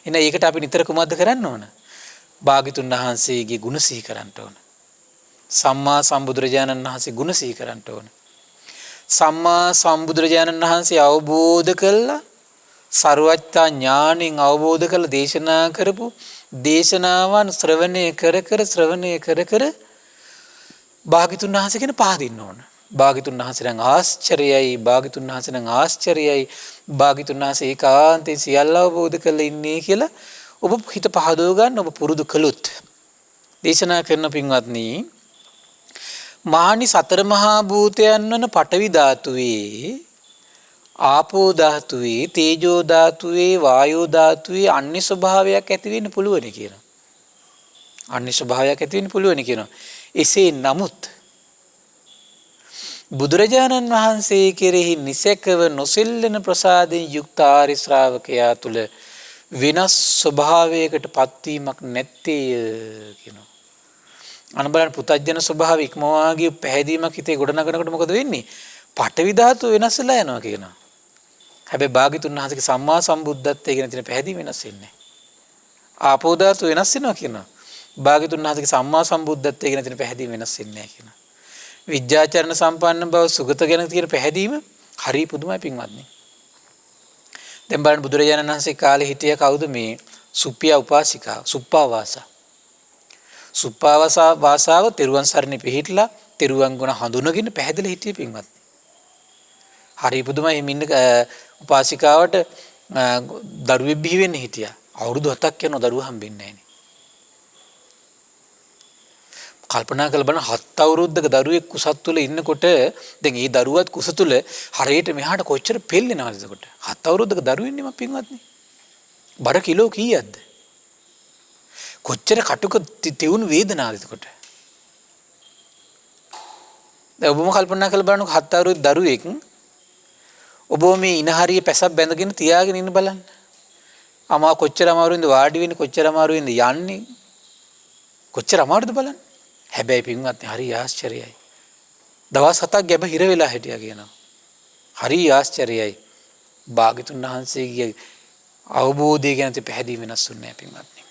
එහෙනම් ඒකට අපි නිතර කුමක්ද කරන්න ඕන? භාග්‍යතුන් වහන්සේගේ ගුණ සිහි කරන්න ඕන. සම්මා සම්බුදුරජාණන් වහන්සේ ගුණ සිහි කරන්න ඕන. සම්මා සම්බුදුරජාණන් වහන්සේ අවබෝධ කළා සර්වඥතා ඥාණයෙන් අවබෝධ කළ දේශනා කරපු දේශනාවන් ශ්‍රවණය කර භාග්‍යතුන් වහන්සේ කියන පහදින්න ඕන. භාග්‍යතුන් වහන්සේගෙන් ආශ්චර්යයි, භාග්‍යතුන් වහන්සේගෙන් ආශ්චර්යයි, භාග්‍යතුන් වහන්සේ ඒකාන්තයෙන් සියල්ල අවබෝධ කරලා ඉන්නේ කියලා ඔබ හිත පහදව ගන්න ඔබ පුරුදු කළොත්. දේශනා කරන පින්වත්නි, මහණි සතර මහා භූතයන් වන පඨවි ධාතුවේ, ආපෝ ධාතුවේ, තේජෝ ධාතුවේ, වායෝ ධාතුවේ අන්‍ය ස්වභාවයක් ඇති වෙන්න පුළුවන් කියනවා. අන්‍ය ස්වභාවයක් ඇති වෙන්න පුළුවන් කියනවා. එසේ නමුත් බුදුරජාණන් වහන්සේ කෙරෙහි නිසකව නොසෙල්ලෙන ප්‍රසාදයෙන් යුක්ත ආර්ය ශ්‍රාවකයා තුල වෙනස් ස්වභාවයකට පත්වීමක් නැත්තේය කියනවා. අනබලන් පුතඥ ස්වභාව ඉක්මවා ගිය පැහැදීමක් හිතේ ගොඩනගනකොට මොකද වෙන්නේ? පඨවි ධාතුව වෙනස් වෙලා යනවා කියනවා. හැබැයි භාග්‍යතුන් වහන්සේගේ සම්මා සම්බුද්ධත්වයේ ගැන තියෙන පැහැදීම වෙනස් වෙන්නේ නැහැ. ආපෝ ධාතුව වෙනස් වෙනවා කියනවා. භාග්‍යතුන් වහන්සේගේ සම්මා සම්බුද්ධත්වයේ ගැන තියෙන පැහැදීම වෙනස් වෙන්නේ නැහැ කියනවා. විද්‍යාචරණ සම්පන්න බව සුගත ගැන තියෙන පැහැදීම හරි පුදුමයි පින්වත්නි. දැන් බලන්න බුදුරජාණන් වහන්සේ කාලේ හිටිය කවුද මේ සුප්පියා උපාසිකා සුප්පාවාසා. සුප්පාවාසා වාසාව තෙරුවන් සරණේ පිහිටලා තෙරුවන් ගුණ හඳුනගෙන පැහැදිලි හිටියේ පින්වත්නි. හරි පුදුමයි මින්න උපාසිකාවට දරුවෙක් බිහි වෙන්න හිටියා. අවුරුදු 7ක් යනවා දරුවා හම්බෙන්නේ නැහැ. කල්පනා කරලා බලන්න 7 අවුරුද්දක දරුවෙක් කුසත් තුල ඉන්නකොට දැන් ඒ දරුවත් කුස තුල හරියට මෙහාට කොච්චර පෙල්ලෙනවද එතකොට 7 අවුරුද්දක දරුවෙන්නේ මම පින්වත්නි බර කිලෝ කීයක්ද කොච්චර කටුක තියුණු වේදනාවද එතකොට දැන් ඔබම කල්පනා කරලා බලන්න 7 අවුරුද්ද දරුවෙක් ඔබ මේ ඉනහරිය පැසක් බැඳගෙන තියාගෙන ඉන්න බලන්න අමා කොච්චර අමාරුවෙන්ද වාඩි වෙන්නේ කොච්චර අමාරුවෙන්ද යන්නේ කොච්චර අමාරුද බලන්න හැබැයි පින්වත්නි හරි ආශ්චර්යයි. දවස් 7ක් ගැබ හිර වෙලා හිටියා කියනවා. හරි ආශ්චර්යයි. භාග්‍යතුන් වහන්සේගේ අවබෝධය ගැන පැහැදිලි වෙනස් වුණේ නැහැ පින්වත්නි.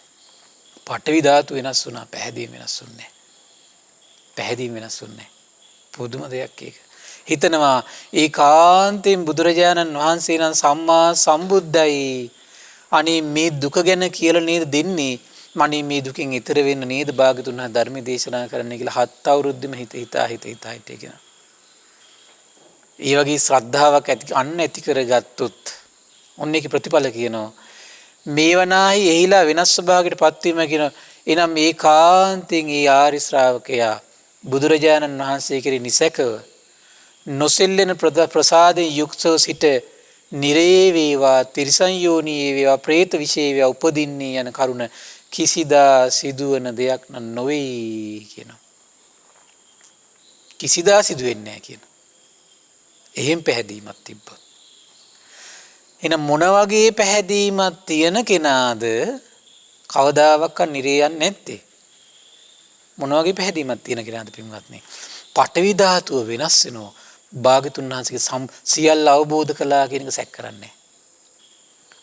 පඨවි ධාතු වෙනස් වුණා පැහැදිලි වෙනස් වුණේ නැහැ. පැහැදිලි වෙනස් වුණේ නැහැ. පුදුම දෙයක් ඒක. හිතනවා ඒකාන්තයෙන් බුදුරජාණන් වහන්සේ නම් සම්මා සම්බුද්දයි. අනේ මේ දුක ගැන කියලා නේද දෙන්නේ මනේ මේ දුකින් ඈතර වෙන්න නේද භාග්‍යතුන් වහන්සේ ධර්ම දේශනා කරන්න කියලා 7 අවුරුද්දෙම හිතා හිටියා. ඒ වගේ ශ්‍රද්ධාවක් ඇති කරගත්තොත් ඔන්න ඒකේ ප්‍රතිඵල කියනවා. මේවනාහි එහිලා වෙනස් ස්වභාවයකට පත්වීම කියන එනම් ඒකාන්තයෙන් ඒ ආරි ශ්‍රාවකයා බුදුරජාණන් වහන්සේ කෙරෙහි නිසකව නොසෙල්ලෙන ප්‍රසාදයෙන් යුක්තව සිට නිරේ වේවා තිරිසන් යෝනියේ වේවා പ്രേත විශේෂ වේවා උපදින්නේ යන කරුණ කිසිදා සිදුවන දෙයක් නොවේ කියනවා. කිසිදා සිදු වෙන්නේ නැහැ කියනවා. එහෙම පැහැදීමක් තිබ්බොත්. එහෙනම් මොන වගේ පැහැදීමක් තියෙන කෙනාද කවදාවත් නිරේ යන්නේ නැත්තේ? මොන වගේ පැහැදීමක් තියෙන කෙනාද පින්වත්නි? පඨවි ධාතුව වෙනස් වෙනවා. භාග්‍යතුන් වහන්සේගේ සියල්ල අවබෝධ කළා කියන එක සැක කරන්නේ.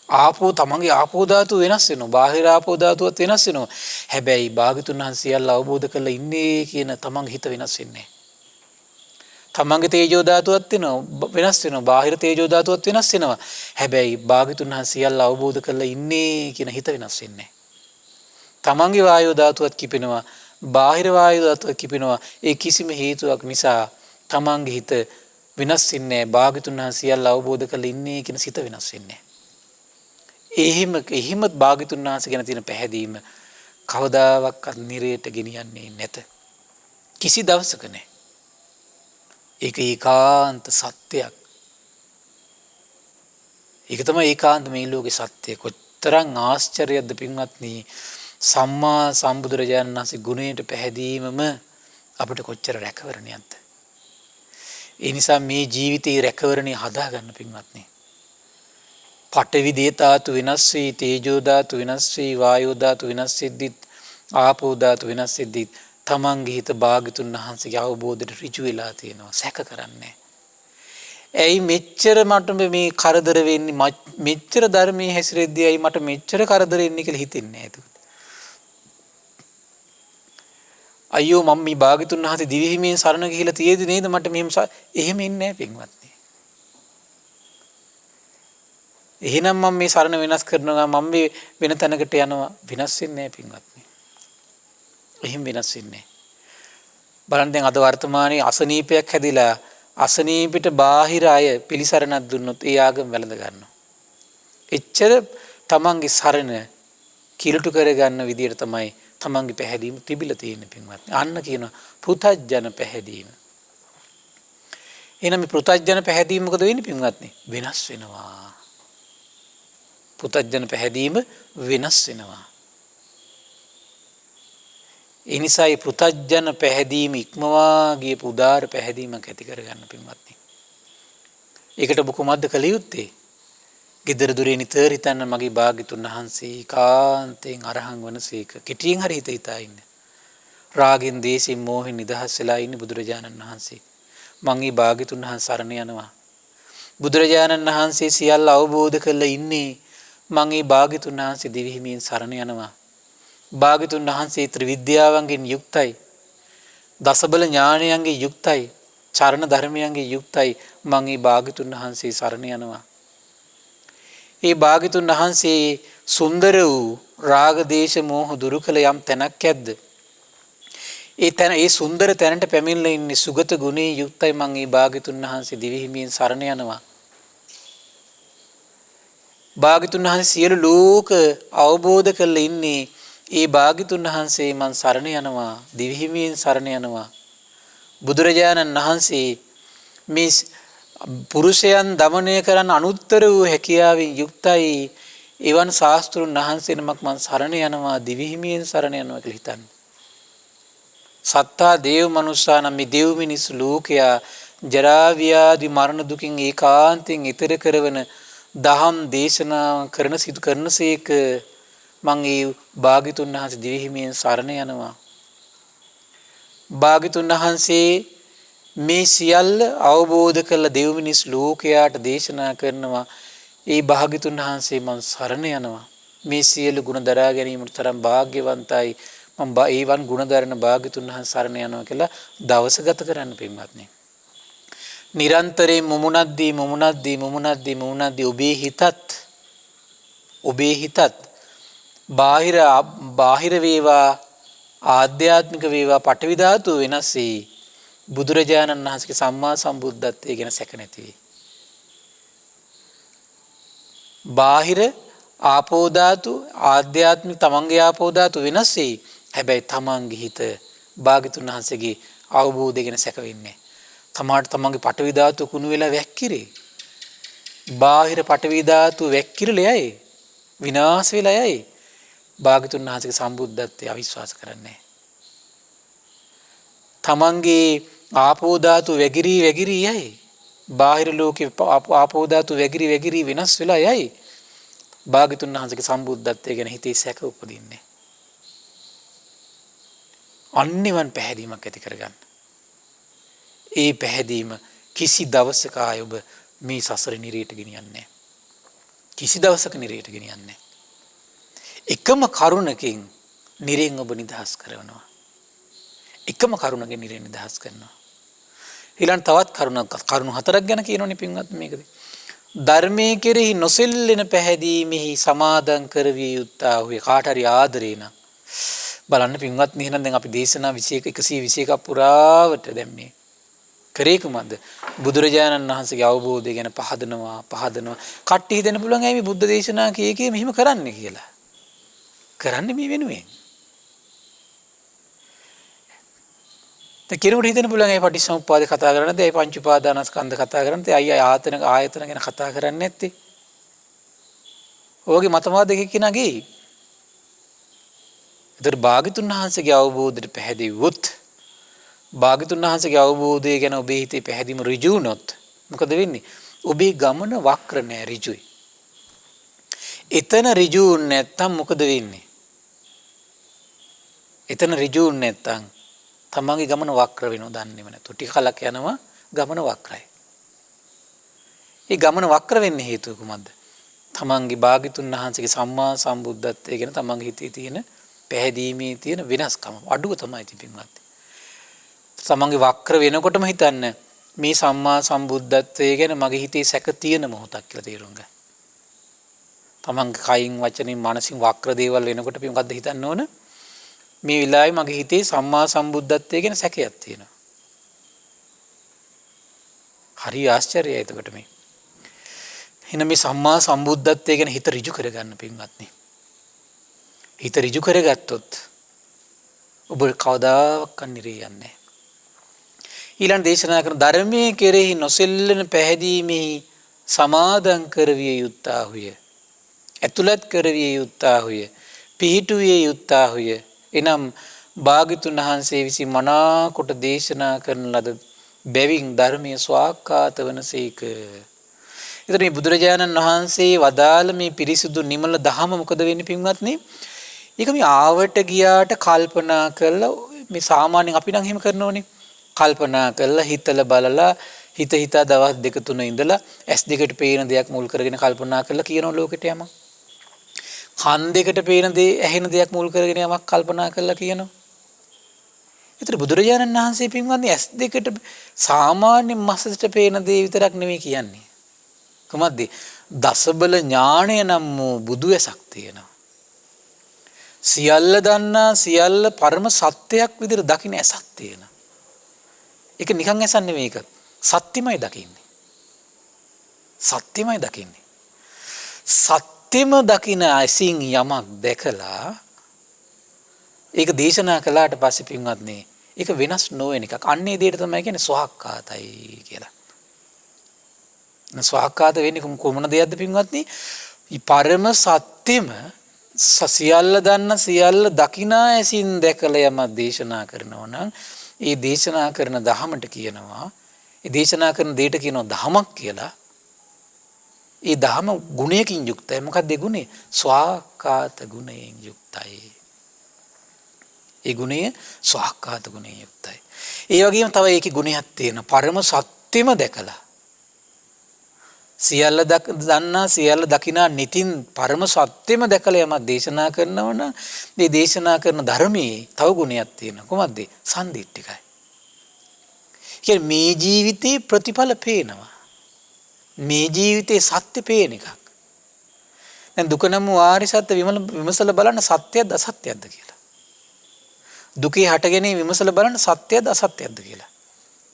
ආපෝ තමන්ගේ ආපෝ ධාතුව වෙනස් වෙනවා. බාහිර ආපෝ ධාතුවත් වෙනස් වෙනවා. හැබැයි භාග්‍යතුන් වහන්සේ සියල්ල අවබෝධ කරලා ඉන්නේ කියන තමන්ගේ හිත වෙනස් වෙන්නේ නැහැ. තමන්ගේ තේජෝ ධාතුවත් වෙනස් වෙනවා. බාහිර තේජෝ ධාතුවත් වෙනස් වෙනවා. හැබැයි භාග්‍යතුන් වහන්සේ සියල්ල අවබෝධ කරලා ඉන්නේ කියන හිත වෙනස් වෙන්නේ නැහැ. තමන්ගේ වායෝ ධාතුවත් කිපෙනවා. බාහිර වායෝ ධාතුවත් කිපෙනවා. ඒ කිසිම හේතුවක් නිසා තමන්ගේ හිත වෙනස් වෙන්නේ නැහැ. භාග්‍යතුන් වහන්සේ සියල්ල අවබෝධ කරලා ඉන්නේ කියන සිත වෙනස් වෙන්නේ නැහැ. එහෙමත් භාග්‍යතුන් වහන්සේ ගැන තියෙන පැහැදීම කවදාවත් නිරයට ගෙනියන්නේ නැත. කිසි දවසක නැහැ. ඒක ඒකාන්ත සත්‍යයක්. ඒක තමයි ඒකාන්ත මේ ලෝකේ සත්‍ය. කොතරම් ආශ්චර්යයක්ද පින්වත්නි. සම්මා සම්බුදුරජාණන් වහන්සේ ගුණයට පැහැදීමම අපිට කොච්චර රැකවරණයක්ද. ඒ නිසා මේ ජීවිතේ රැකවරණය හදාගන්න පින්වත්නි. පඨවි ධාතු වෙනස් වී තේජෝ ධාතු වෙනස් වී වායෝ ධාතු වෙනස් වෙද්දිත් ආපෝ ධාතු වෙනස් වෙද්දිත් තමන්ගේ හිත භාග්‍යතුන් වහන්සේගේ අවබෝධයට ඍජු වෙලා තියෙනවා. සැක කරන්නේ. ඇයි මෙච්චර මට මේ කරදර වෙන්නේ මෙච්චර ධර්මයේ හැසිරෙද්දී ඇයි මට මෙච්චර කරදර එන්නේ කියලා හිතෙන්නේ නැහැ. අයියෝ මම මේ භාග්‍යතුන් වහන්සේ දිවි හිමියෙන් සරණ ගිහිලා තියෙදි නේද මට මෙහෙම එහෙම ඉන්නේ නැහැ පින්වත්නි. එහෙනම් මම මේ සරණ වෙනස් කරනවා මම මේ වෙන තැනකට යනවා වෙනස් වෙන්නේ නැහැ පින්වත්නි. එහෙම වෙනස් වෙන්නේ නැහැ. බලන්න දැන් අද වර්තමානයේ අසනීපයක් හැදිලා අසනීපිට බාහිර අය පිළිසරණක් දුන්නොත් ඒ ආගම වැළඳ ගන්නවා. එච්චර තමන්ගේ සරණ කිලුටු කරගන්න විදියට තමයි තමන්ගේ පැහැදීම තිබිලා තියෙන්නේ පින්වත්නි. අන්න කියනවා පෘථජ්ජන පැහැදීම. එහෙනම් මේ පෘථජ්ජන පැහැදීම මොකද වෙන්නේ පින්වත්නි? වෙනස් වෙනවා. පෘථජ්ජන පැහැදීම වෙනස් වෙනවා. ඒ නිසා මේ පෘථජ්ජන පැහැදීම ඉක්මවා ගියපු උදාාර පැහැදීමක් ඇති කරගන්න පින්වත්නි. ඒකට ඔබ කුමක්ද කළ යුත්තේ? ගෙදර දොරේ නිතර හිතන්න මගේ භාග්‍යතුන් වහන්සේ කාන්තෙන් අරහන් වනසේක. කෙටියෙන් හරි හිත හිතා ඉන්න. රාගෙන් දේශෙන් මෝහෙන් නිදහස් වෙලා ඉන්නේ බුදුරජාණන් වහන්සේ. මං මේ භාග්‍යතුන් වහන්සේ සරණ යනවා. බුදුරජාණන් වහන්සේ සියල්ල අවබෝධ කරලා ඉන්නේ. මං මේ භාග්‍යතුන් වහන්සේ දිවි හිමියෙන් සරණ යනවා. භාග්‍යතුන් වහන්සේ ත්‍රිවිද්‍යාවන්ගෙන් යුක්තයි. දසබල ඥානයන්ගෙන් යුක්තයි. චරණ ධර්මයන්ගෙන් යුක්තයි. මං මේ භාග්‍යතුන් වහන්සේ සරණ යනවා. ඒ භාග්‍යතුන් වහන්සේ සුන්දර වූ රාග දේශ මෝහ දුරු කළ යම් තැනක් ඇද්ද? ඒ තැන ඒ සුන්දර තැනට පැමිණලා ඉන්නේ සුගත ගුණේ යුක්තයි. මං මේ භාග්‍යතුන් වහන්සේ දිවි හිමියෙන් සරණ යනවා. භාග්‍යතුන් වහන්සේ සියලු ලෝක අවබෝධ කරලා ඉන්නේ ඒ භාග්‍යතුන් වහන්සේ මං සරණ යනවා. දිවි හිමියෙන් සරණ යනවා. බුදුරජාණන් වහන්සේ මේ පුරුෂයන් දමනය කරන්න අනුත්තර වූ හැකියාවෙන් යුක්තයි. එවන් ශාස්ත්‍රුන් වහන්සේ නමක් මං සරණ යනවා. දිවි හිමියෙන් සරණ යනවා කියලා හිතන්න. සත්තා දේව මනුෂ්‍යානම් මේ දෙව් මිනිස් ලෝකයා ජරා ව්‍යාධි මරණ දුකින් ඒකාන්තයෙන් ඈතර කරවන දහම් දේශනා කරනසේක මං ඒ භාග්‍යතුන් වහන්සේ දිවි හිමියෙන් සරණ යනවා. භාග්‍යතුන් වහන්සේ මේ සියල්ල අවබෝධ කරලා දෙව් මිනිස් ලෝකයාට දේශනා කරනවා. ඒ භාග්‍යතුන් වහන්සේ මං සරණ යනවා. මේ සියලු ගුණ දරා ගැනීමට තරම් වාග්යවන්තයි. මම ඒවන් ගුණ දරන භාග්‍යතුන් වහන්සේ සරණ යනවා කියලා දවස ගත කරන්න පින්වත්නි. නිරන්තරයෙන් මුමුණද්දී ඔබේ හිතත් බාහිර වේවා ආධ්‍යාත්මික වේවා පඨවි ධාතු වෙනස් වී බුදුරජාණන් වහන්සේගේ සම්මා සම්බුද්ධත්වයේ ගැන සැක නැති වේ. බාහිර ආපෝ ධාතු ආධ්‍යාත්මික තමන්ගේ ආපෝ ධාතු වෙනස් වී හැබැයි තමන්ගේ හිත භාග්‍යතුන් වහන්සේගේ අවබෝධය ගැන සැක වෙන්නේ. තමාට තමන්ගේ පඨවි ධාතු කුණු වෙලා වැක්කිරේ. බාහිර පඨවි ධාතු වැක්කිරලා යයි. විනාශ වෙලා යයි. භාග්‍යතුන් වහන්සේගේ සම්බුද්ධත්වයට අවිශ්වාස කරන්නේ. තමන්ගේ ආපෝ ධාතු වැగిරි යයි. බාහිර ලෝකේ ආපෝ ධාතු වැగిරි වෙනස් වෙලා යයි. භාග්‍යතුන් වහන්සේගේ සම්බුද්ධත්වය ගැන හිතේ සැක උපදින්නේ. අනිවන් පැහැදීමක් ඇති කරගන්න. ඒ පැහැදීම කිසි දවසක ආය ඔබ මේ සසර නිරේට ගෙනියන්නේ නැහැ. කිසි දවසක නිරේට ගෙනියන්නේ නැහැ. එකම කරුණකින් නිරෙන් ඔබ නිදහස් කරනවා. එකම කරුණකින් නිරෙන් නිදහස් කරනවා. ඊළඟ තවත් කරුණු හතරක් ගැන කියනෝනේ පින්වත් මේකද. ධර්මයේ කෙරෙහි නොසෙල්ලෙන පැහැදීමෙහි සමාදන් කරවිය යුත්තා වූ කාට හරි ආදරේ නම් බලන්න පින්වත් නිහන දැන් අපි දේශනා 121ක් පුරාවට දැන් මේ කරේ කුමක්ද? බුදුරජාණන් වහන්සේගේ අවබෝධය ගැන පහදනවා. කට්ටි හිතෙන්න පුළුවන් ඇයි මේ බුද්ධ දේශනා කීකේ මෙහිම කරන්නේ කියලා. කරන්නේ මේ වෙනුවෙන්. කෙනෙකුට හිතෙන්න පුළුවන් ඒ පටිච්චසමුප්පාද කතා කරනද ඒ පංච උපාදානස්කන්ධ කතා කරනද අයියා ආයතන ගැන කතා කරන්නේ නැත්තේ. ඔයගේ මතවාදයක කෙනාගේ. ඒතර භාග්‍යතුන් වහන්සේගේ අවබෝධයට පැහැදිවුවොත් භාග්‍යතුන් වහන්සේගේ අවබෝධය ගැන ඔබේ හිතේ පැහැදිලිම ඍජු වුණොත් මොකද වෙන්නේ? ඔබේ ගමන වක්‍ර නෑ ඍජුයි. එතන ඍජු නැත්තම් මොකද වෙන්නේ? එතන ඍජු නැත්තම් තමන්ගේ ගමන වක්‍ර වෙනව දන්නේම නැතු. ටික කලක් යනවා ගමන වක්‍රයි. ඒ ගමන වක්‍ර වෙන්න හේතුව කුමක්ද? තමන්ගේ භාග්‍යතුන් වහන්සේගේ සම්මා සම්බුද්ධත්වයේ ගැන තමන්ගේ හිතේ තියෙන පැහැදීමේ තියෙන වෙනස්කම අඩුව තමයි තිබෙන්නේ. තමන්ගේ වක්‍ර වෙනකොටම හිතන්න මේ සම්මා සම්බුද්ධත්වයේ ගැන මගේ හිතේ සැක තියෙන මොහොතක් කියලා තේරුම් ගන්න. තමන්ගේ කයින් වචනින් මනසින් වක්‍ර දේවල් වෙනකොට අපි මොකද්ද හිතන්න ඕන? මේ වෙලාවේ මගේ හිතේ සම්මා සම්බුද්ධත්වයේ ගැන සැකයක් තියෙනවා. හරි ආශ්චර්යයි එතකොට මේ. එහෙනම් මේ සම්මා සම්බුද්ධත්වයේ ගැන හිත ඍජු කරගන්න පින්වත්නි. හිත ඍජු කරගත්තොත් ඔබ කවදාවත් නිරේ යන්නේ නැහැ. ඊළඟ දේශනා කරන ධර්මයේ කෙරෙහි නොසෙල්ලෙන පැහැදීමෙහි සමාදන් කරවිය යුත්තාහුය. ඇතුළත් කරවිය යුත්තාහුය. පිහිටුවිය යුත්තාහුය. එනම් භාග්‍යතුන් වහන්සේ විසින් මනාකොට දේශනා කරන ලද බැවින් ධර්මයේ ස්වාක්ඛාත වනසේක. එතන මේ බුදුරජාණන් වහන්සේ වදාළ මේ පිරිසිදු නිමල දහම මොකද වෙන්නේ පින්වත්නි? ඒක මේ ආවට ගියාට කල්පනා කරලා මේ සාමාන්‍යයෙන් අපි නම් එහෙම කරනෝනේ. කල්පනා කරලා හිතලා බලලා හිත හිතා දවස් දෙක තුන ඉඳලා ඇස් දෙකට පේන දෙයක් මුල් කරගෙන කල්පනා කරලා කියනවා ලෝකෙට යමක්. කන් දෙකට පේන දේ ඇහෙන දෙයක් මුල් කරගෙන යමක් කල්පනා කරලා කියනවා. ඒතර බුදුරජාණන් වහන්සේ පින්වත්නි ඇස් දෙකට සාමාන්‍ය මසකට පේන දේ විතරක් නෙමෙයි කියන්නේ. කොහොමද? දසබල ඥාණය නම් වූ බුදු ඇසක් තියෙනවා. සියල්ල දන්නා සියල්ල පරම සත්‍යයක් විදිහට දකින්න ඇසක් තියෙනවා. ඒක නිකන් ඇසක් නෙමෙයි ඒක. සත්‍යමයි දකින්නේ. සත්‍යමයි දකින්නේ. සත්‍යම දකින ඇසින් යමක් දැකලා ඒක දේශනා කළාට පස්සේ පින්වත්නි ඒක වෙනස් නොවන එකක්. අන්නේ දෙයට තමයි කියන්නේ ස්වාක්ඛාතයි කියලා. ස්වාක්ඛාත වෙන්නේ කොමන දෙයක්ද පින්වත්නි? පරම සත්‍යෙම සියල්ල දන්න සියල්ල දකිනා ඇසින් දැකලා යම දේශනා කරනවා නම් ඒ දේශනා කරන ධහමට කියනවා ඒ දේශනා කරන දෙයට කියනවා ධමයක් කියලා. ඒ ධම ගුණයකින් යුක්තයි. මොකක්ද ඒ ගුණය? ස්වාක්ඛාත ගුණයෙන් යුක්තයි. ඒ ගුණය ස්වාක්ඛාත ගුණයෙන් යුක්තයි. ඒ වගේම තව ඒකේ ගුණයක් තියෙනවා. පරම සත්‍යෙම දැකලා සියල්ල දන්නා සියල්ල දකිනා නිතින් පරම සත්‍යෙම දැකලා යම දේශනා කරනවා නම් මේ දේශනා කරන ධර්මයේ තව ගුණයක් තියෙනවා. කොහොමද? සන්දිට්ඨිකයි. කියන්නේ මේ ජීවිතේ ප්‍රතිඵල පේනවා. මේ ජීවිතේ සත්‍ය පේන එකක්. දැන් දුක නම් ආර්ය සත්‍ය විමසලා බලන්න සත්‍යද අසත්‍යද කියලා. දුකේ හටගෙන විමසලා බලන්න සත්‍යද අසත්‍යද කියලා.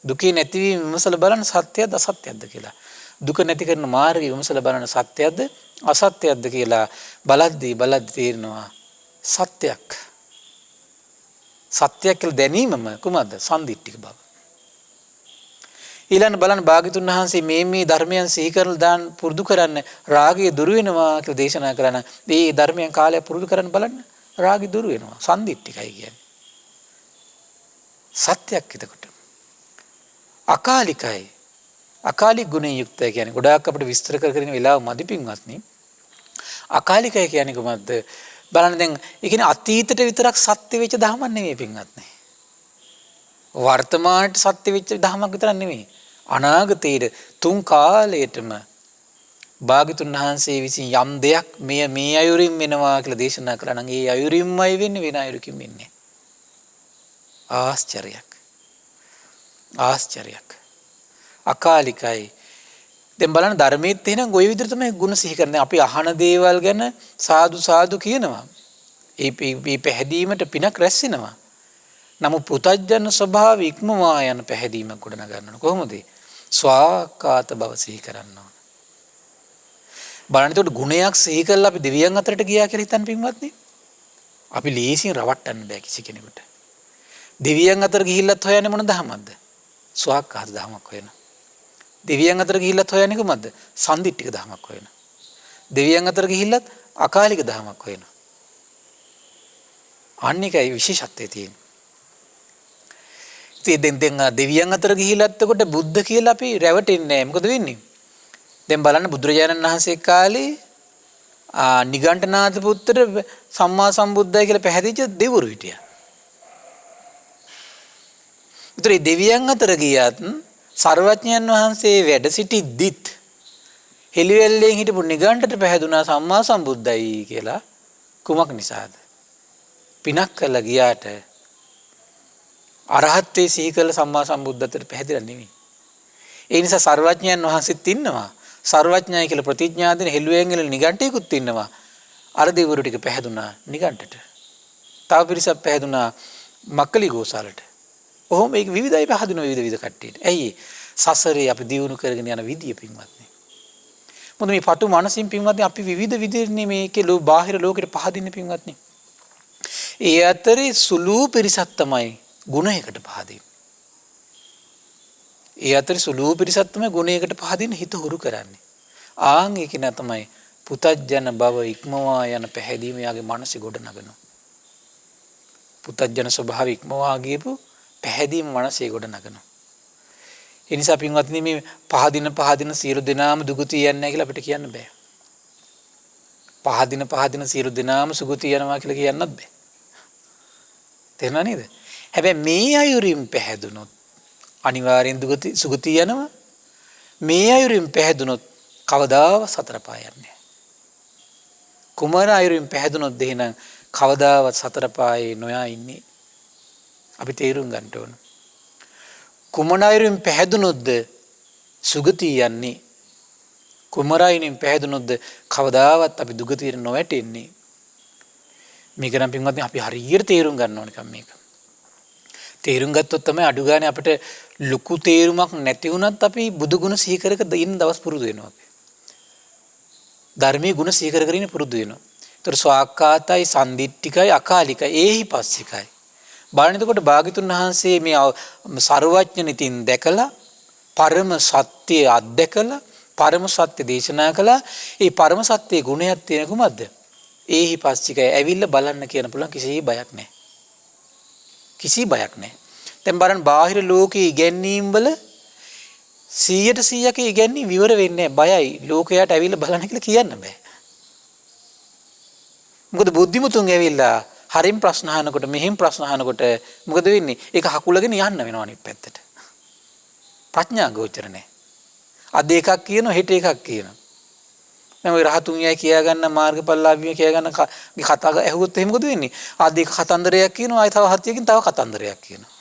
දුකේ නැතිවීම විමසලා බලන්න සත්‍යද අසත්‍යද කියලා. දුක නැති කරන මාර්ගය විමසලා බලන සත්‍යයක්ද අසත්‍යයක්ද කියලා බලද්දී තේරෙනවා සත්‍යයක්. සත්‍යයක් කියලා දැනීමම කුමක්ද? සම්දිට්ඨික බව. ඊළඟ බලන්න භාග්‍යතුන් වහන්සේ මේ ධර්මයන් සිහි කරලා දාන්න පුරුදු කරන්න රාගය දුරු වෙනවා කියලා දේශනා කරන මේ ධර්මයන් කාලය පුරුදු කරන්න බලන්න රාගය දුරු වෙනවා. සම්දිට්ඨිකයි කියන්නේ. සත්‍යයක් එතකොට. අකාලිකයි. අකාලික ගුණයෙන් යුක්තයි කියන්නේ ගොඩාක් අපිට විස්තර කරගෙන වෙලාව මදි පින්වත්නි. අකාලිකයි කියන්නේ කොහොමද? බලන්න දැන් ඒ කියන්නේ අතීතයට විතරක් සත්‍ය වෙච්ච ධර්මයක් නෙමෙයි පින්වත්නි. වර්තමානයේ සත්‍ය වෙච්ච ධර්මයක් විතරක් නෙමෙයි. අනාගතයේ තුන් කාලයටම භාග්‍යතුන් වහන්සේ විසින් යම් දෙයක් මේ අයුරින් වෙනවා කියලා දේශනා කළා නම් ඒ අයුරින්මයි වෙන්නේ වෙන අයුරකින් වෙන්නේ. ආශ්චර්යයක්. ආශ්චර්යයක්. අකාලිකයි. දැන් බලන්න ධර්මයේත් එහෙනම් ওই විදිහට තමයි ගුණ සිහි කරන්නේ. අපි අහන දේවල් ගැන සාදු සාදු කියනවා. ඒ පැහැදීමට පිනක් රැස් වෙනවා. නමුත් පුතජන ස්වභාව ඉක්මවා යන පැහැදීමක් ගොඩනගා ගන්නවා. කොහොමද? ස්වාක්ඛාත බව සිහි කරන්න ඕන. බලන්න එතකොට ගුණයක් සිහි කරලා අපි දෙවියන් අතරට ගියා කියලා හිතන්න පින්වත්නි. අපි ලීසියෙන් රවට්ටන්න බෑ කිසි කෙනෙකුට. දෙවියන් අතර ගිහිල්ලත් හොයන්නේ මොන ධර්මයක්ද? ස්වාක්ඛාත ධර්මයක් හොයනවා. දෙවියන් අතර ගිහිල්ලත් හොයන්නේ කොහොමද? සම්දිට්ඨික ධර්මයක් හොයනවා. දෙවියන් අතර ගිහිල්ලත් අකාලික ධර්මයක් හොයනවා. අනිකයි විශේෂත්වයේ තියෙන්නේ. ඉතින් දැන් දෙවියන් අතර ගිහිල්ලත් එතකොට බුද්ධ කියලා අපි රැවටෙන්නේ නැහැ. මොකද වෙන්නේ? දැන් බලන්න බුදුරජාණන් වහන්සේ කාලේ නිගණ්ඨනාථ පුත්‍ර සම්මා සම්බුද්ධයි කියලා පැහැදිච්ච දෙවිවරු හිටියා. ඒතර දෙවියන් අතර ගියත් සර්වඥයන් වහන්සේ වැඩ සිටිද්දිත් හෙළිවැල්ලෙන් හිටපු නිගණ්ඨට පැහැදුනා සම්මා සම්බුද්දයි කියලා. කුමක් නිසාද? පිනක් කළා ගියාට අරහත්ත්වේ සිහි කළ සම්මා සම්බුද්ධත්වයට පැහැදිලා නෙමෙයි. ඒ නිසා සර්වඥයන් වහන්සේත් ඉන්නවා. සර්වඥයි කියලා ප්‍රතිඥා දෙන හෙළුවෙන්ගල නිගණ්ඨයෙකුත් ඉන්නවා. අර දෙවිවරු ටික පැහැදුනා නිගණ්ඨට. තව පිරිසක් පැහැදුනා මක්කලි ගෝසාලට. ඔහොම මේක විවිධයි පැහැදුන විවිධ කට්ටියට. ඇයි? සසරේ අපි දියුණු කරගෙන යන විදිය පින්වත්නි. මොකද මේ පටු මනසින් පින්වත්නි අපි විවිධ විදිහේ මේකේ බාහිර ලෝකෙට පහදින්නේ පින්වත්නි. ඒ අතරේ සුළු පිරිසක් තමයි ගුණයකට පහදින්නේ. ඒ අතරේ සුළු පිරිසක් තමයි ගුණයකට පහදින්න හිත හුරු කරන්නේ. ආන් ඒක න තමයි පුතජන බව ඉක්මවා යන පැහැදීම යාගේ මනසේ ගොඩ නගනවා. පුතජන ස්වභාවය ඉක්මවා ගියපු පැහැදීම මනසේ ගොඩ නගනවා. ඒ නිසා පින්වත්නි මේ පහදින සියලු දෙනාම දුගතිය යන්නේ නැහැ කියලා අපිට කියන්න බෑ. පහදින සියලු දෙනාම සුගතිය යනවා කියලා කියන්නත් බෑ. තේරුණා නේද? හැබැයි මේ අයුරින් පැහැදුනොත් අනිවාර්යෙන් සුගතිය යනවා. මේ අයුරින් පැහැදුනොත් කවදාවත් සතර පාය යන්නේ නැහැ. කුමන අයුරින් පැහැදුනොත් එහෙනම් කවදාවත් සතර පායේ නොයා ඉන්නේ. අපි තේරුම් ගන්න ඕන. කුමන අයුරින් පැහැදුනොත්ද සුගතිය යන්නේ. කුමරයින් පැහැදුනොත්ද කවදාවත් අපි දුගතියට නොවැටෙන්නේ. මේක නම් පින්වත්නි අපි හරියට තේරුම් ගන්න ඕන කම මේක. තේරුම් ගත්තොත් තමයි අඩු ගානේ අපිට ලুকু තේරුමක් නැති වුණත් අපි බුදු ගුණ සිහි කර කර ඉන්න දවස් පුරුදු වෙනවා අපි. ධර්මයේ ගුණ සිහි කර කර ඉන්න පුරුදු වෙනවා. ඒතර ස්වාක්කාතයි සම්දිට්ඨිකයි අකාලිකයි ඒහිපස්සිකයි. බලන්න එතකොට භාග්‍යතුන් වහන්සේ මේ සර්වඥනිතින් දැකලා පරම සත්‍ය අත්දැකලා පරම සත්‍ය දේශනා කළා. ඒ පරම සත්‍යයේ ගුණයක් තියෙන කුමක්ද? ඒහිපස්සිකයි ඇවිල්ලා බලන්න කියන පුළුවන් කිසි බයක් නැහැ. කිසි බයක් නැහැ. දැන් බලන්න බාහිර ලෝකයේ ඉගැන්වීම් වල 100% ඉගැන්වීම් විවර වෙන්නේ නැහැ. බයයි. ලෝකයට ඇවිල්ලා බලන්න කියලා කියන්න බෑ. මොකද බුද්ධිමතුන් ඇවිල්ලා හරින් ප්‍රශ්න අහනකොට මෙහෙම ප්‍රශ්න අහනකොට මොකද වෙන්නේ? ඒක හකුලගෙන යන්න වෙනවා අනිත් පැත්තට. ප්‍රඥා ගෝචර නැහැ. අද එකක් කියනවා හෙට එකක් කියනවා. දැන් ඔය රහතුන් යයි කියා ගන්න මාර්ගඵලලාභිය කියා ගන්න කතා ඇහුවොත් එහෙම මොකද වෙන්නේ? අද එක කතන්දරයක් කියනවා ආයි තව හතියකින් තව කතන්දරයක් කියනවා.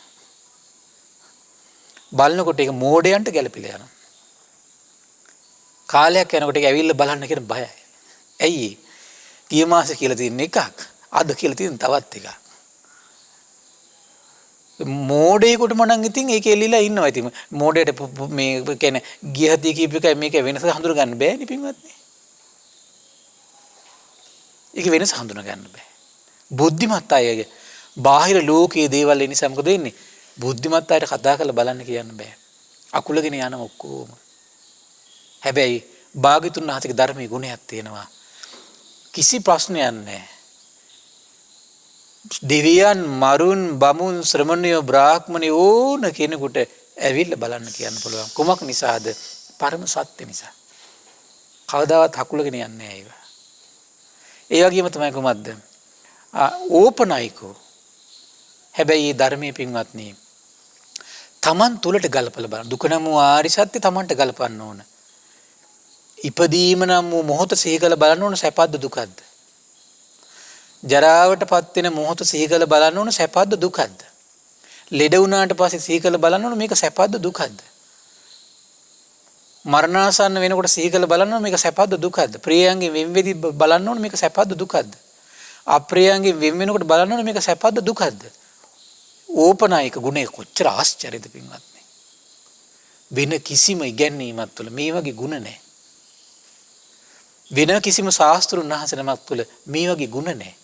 බලනකොට ඒක මෝඩයන්ට ගැළපෙලා යනවා. කාලයක් යනකොට ඒක ඇවිල්ලා බලන්න කියන බයයි. ඇයි? ගිය මාසේ කියලා තියෙන එකක් අද කියලා තියෙන තවත් එකක්. මෝඩයෙකුට මනම් ඉතින් ඒක එල්ලිලා ඉන්නවා. ඉතින් මෝඩයට මේ කියන්නේ ගිය හතිය කීප එකයි මේක වෙනස හඳුන ගන්න බෑනේ පින්වත්නි. ඒක වෙනස හඳුනා ගන්න බෑ. බුද්ධිමත් අයගේ බාහිර ලෝකයේ දේවල් ඒ නිසා මොකද වෙන්නේ? බුද්ධිමත් අයට කතා කරලා බලන්න කියන්න බෑ. අකුලගෙන යන ඔක්කොම. හැබැයි භාග්‍යතුන් වහන්සේගේ ධර්මයේ ගුණයක් තියෙනවා. කිසි ප්‍රශ්නයක් නැහැ. දෙවියන් මරුන් බමුන් ශ්‍රමණයෝ බ්‍රාහ්මණයෝ ඕන කෙනෙකුට ඇවිල්ලා බලන්න කියන්න පුළුවන්. කුමක් නිසාද? පරම සත්‍ය නිසා. කවදාවත් හකුලගෙන යන්නේ නැහැ ඒවා. ඒ වගේම තමයි කොහොමද? ඕපනයිකෝ. හැබැයි මේ ධර්මයේ පින්වත්නි තමන් තුලට ගලපලා බලන්න. දුක නම් වූ ආරි සත්‍ය තමන්ට ගලපන්න ඕන. ඉපදීම නම් වූ මොහොත සිහි කරලා බලන්න ඕන සැපද දුකද? ජරාවටපත් වෙන මොහොත සිහි කරලා බලන්න ඕන සැපද දුකද? ලෙඩ වුණාට පස්සේ සිහි කරලා බලන්න ඕන මේක සැපද දුකද? මරණාසන්න වෙනකොට සිහි කරලා බලන්න ඕන මේක සැපද දුකද? ප්‍රියයන්ගෙන් වෙන් වෙදි බලන්න ඕන මේක සැපද දුකද? අප්‍රියයන්ගෙන් වෙන් වෙනකොට බලන්න ඕන මේක සැපද දුකද? ඕපනායක ගුණය කොච්චර ආශ්චර්යද පින්වත්නි. වෙන කිසිම ඉගැන්වීමක් තුළ මේ වගේ ගුණ නැහැ. වෙන කිසිම ශාස්ත්‍රුන් වහන්සේ නමක් තුළ මේ වගේ ගුණ නැහැ.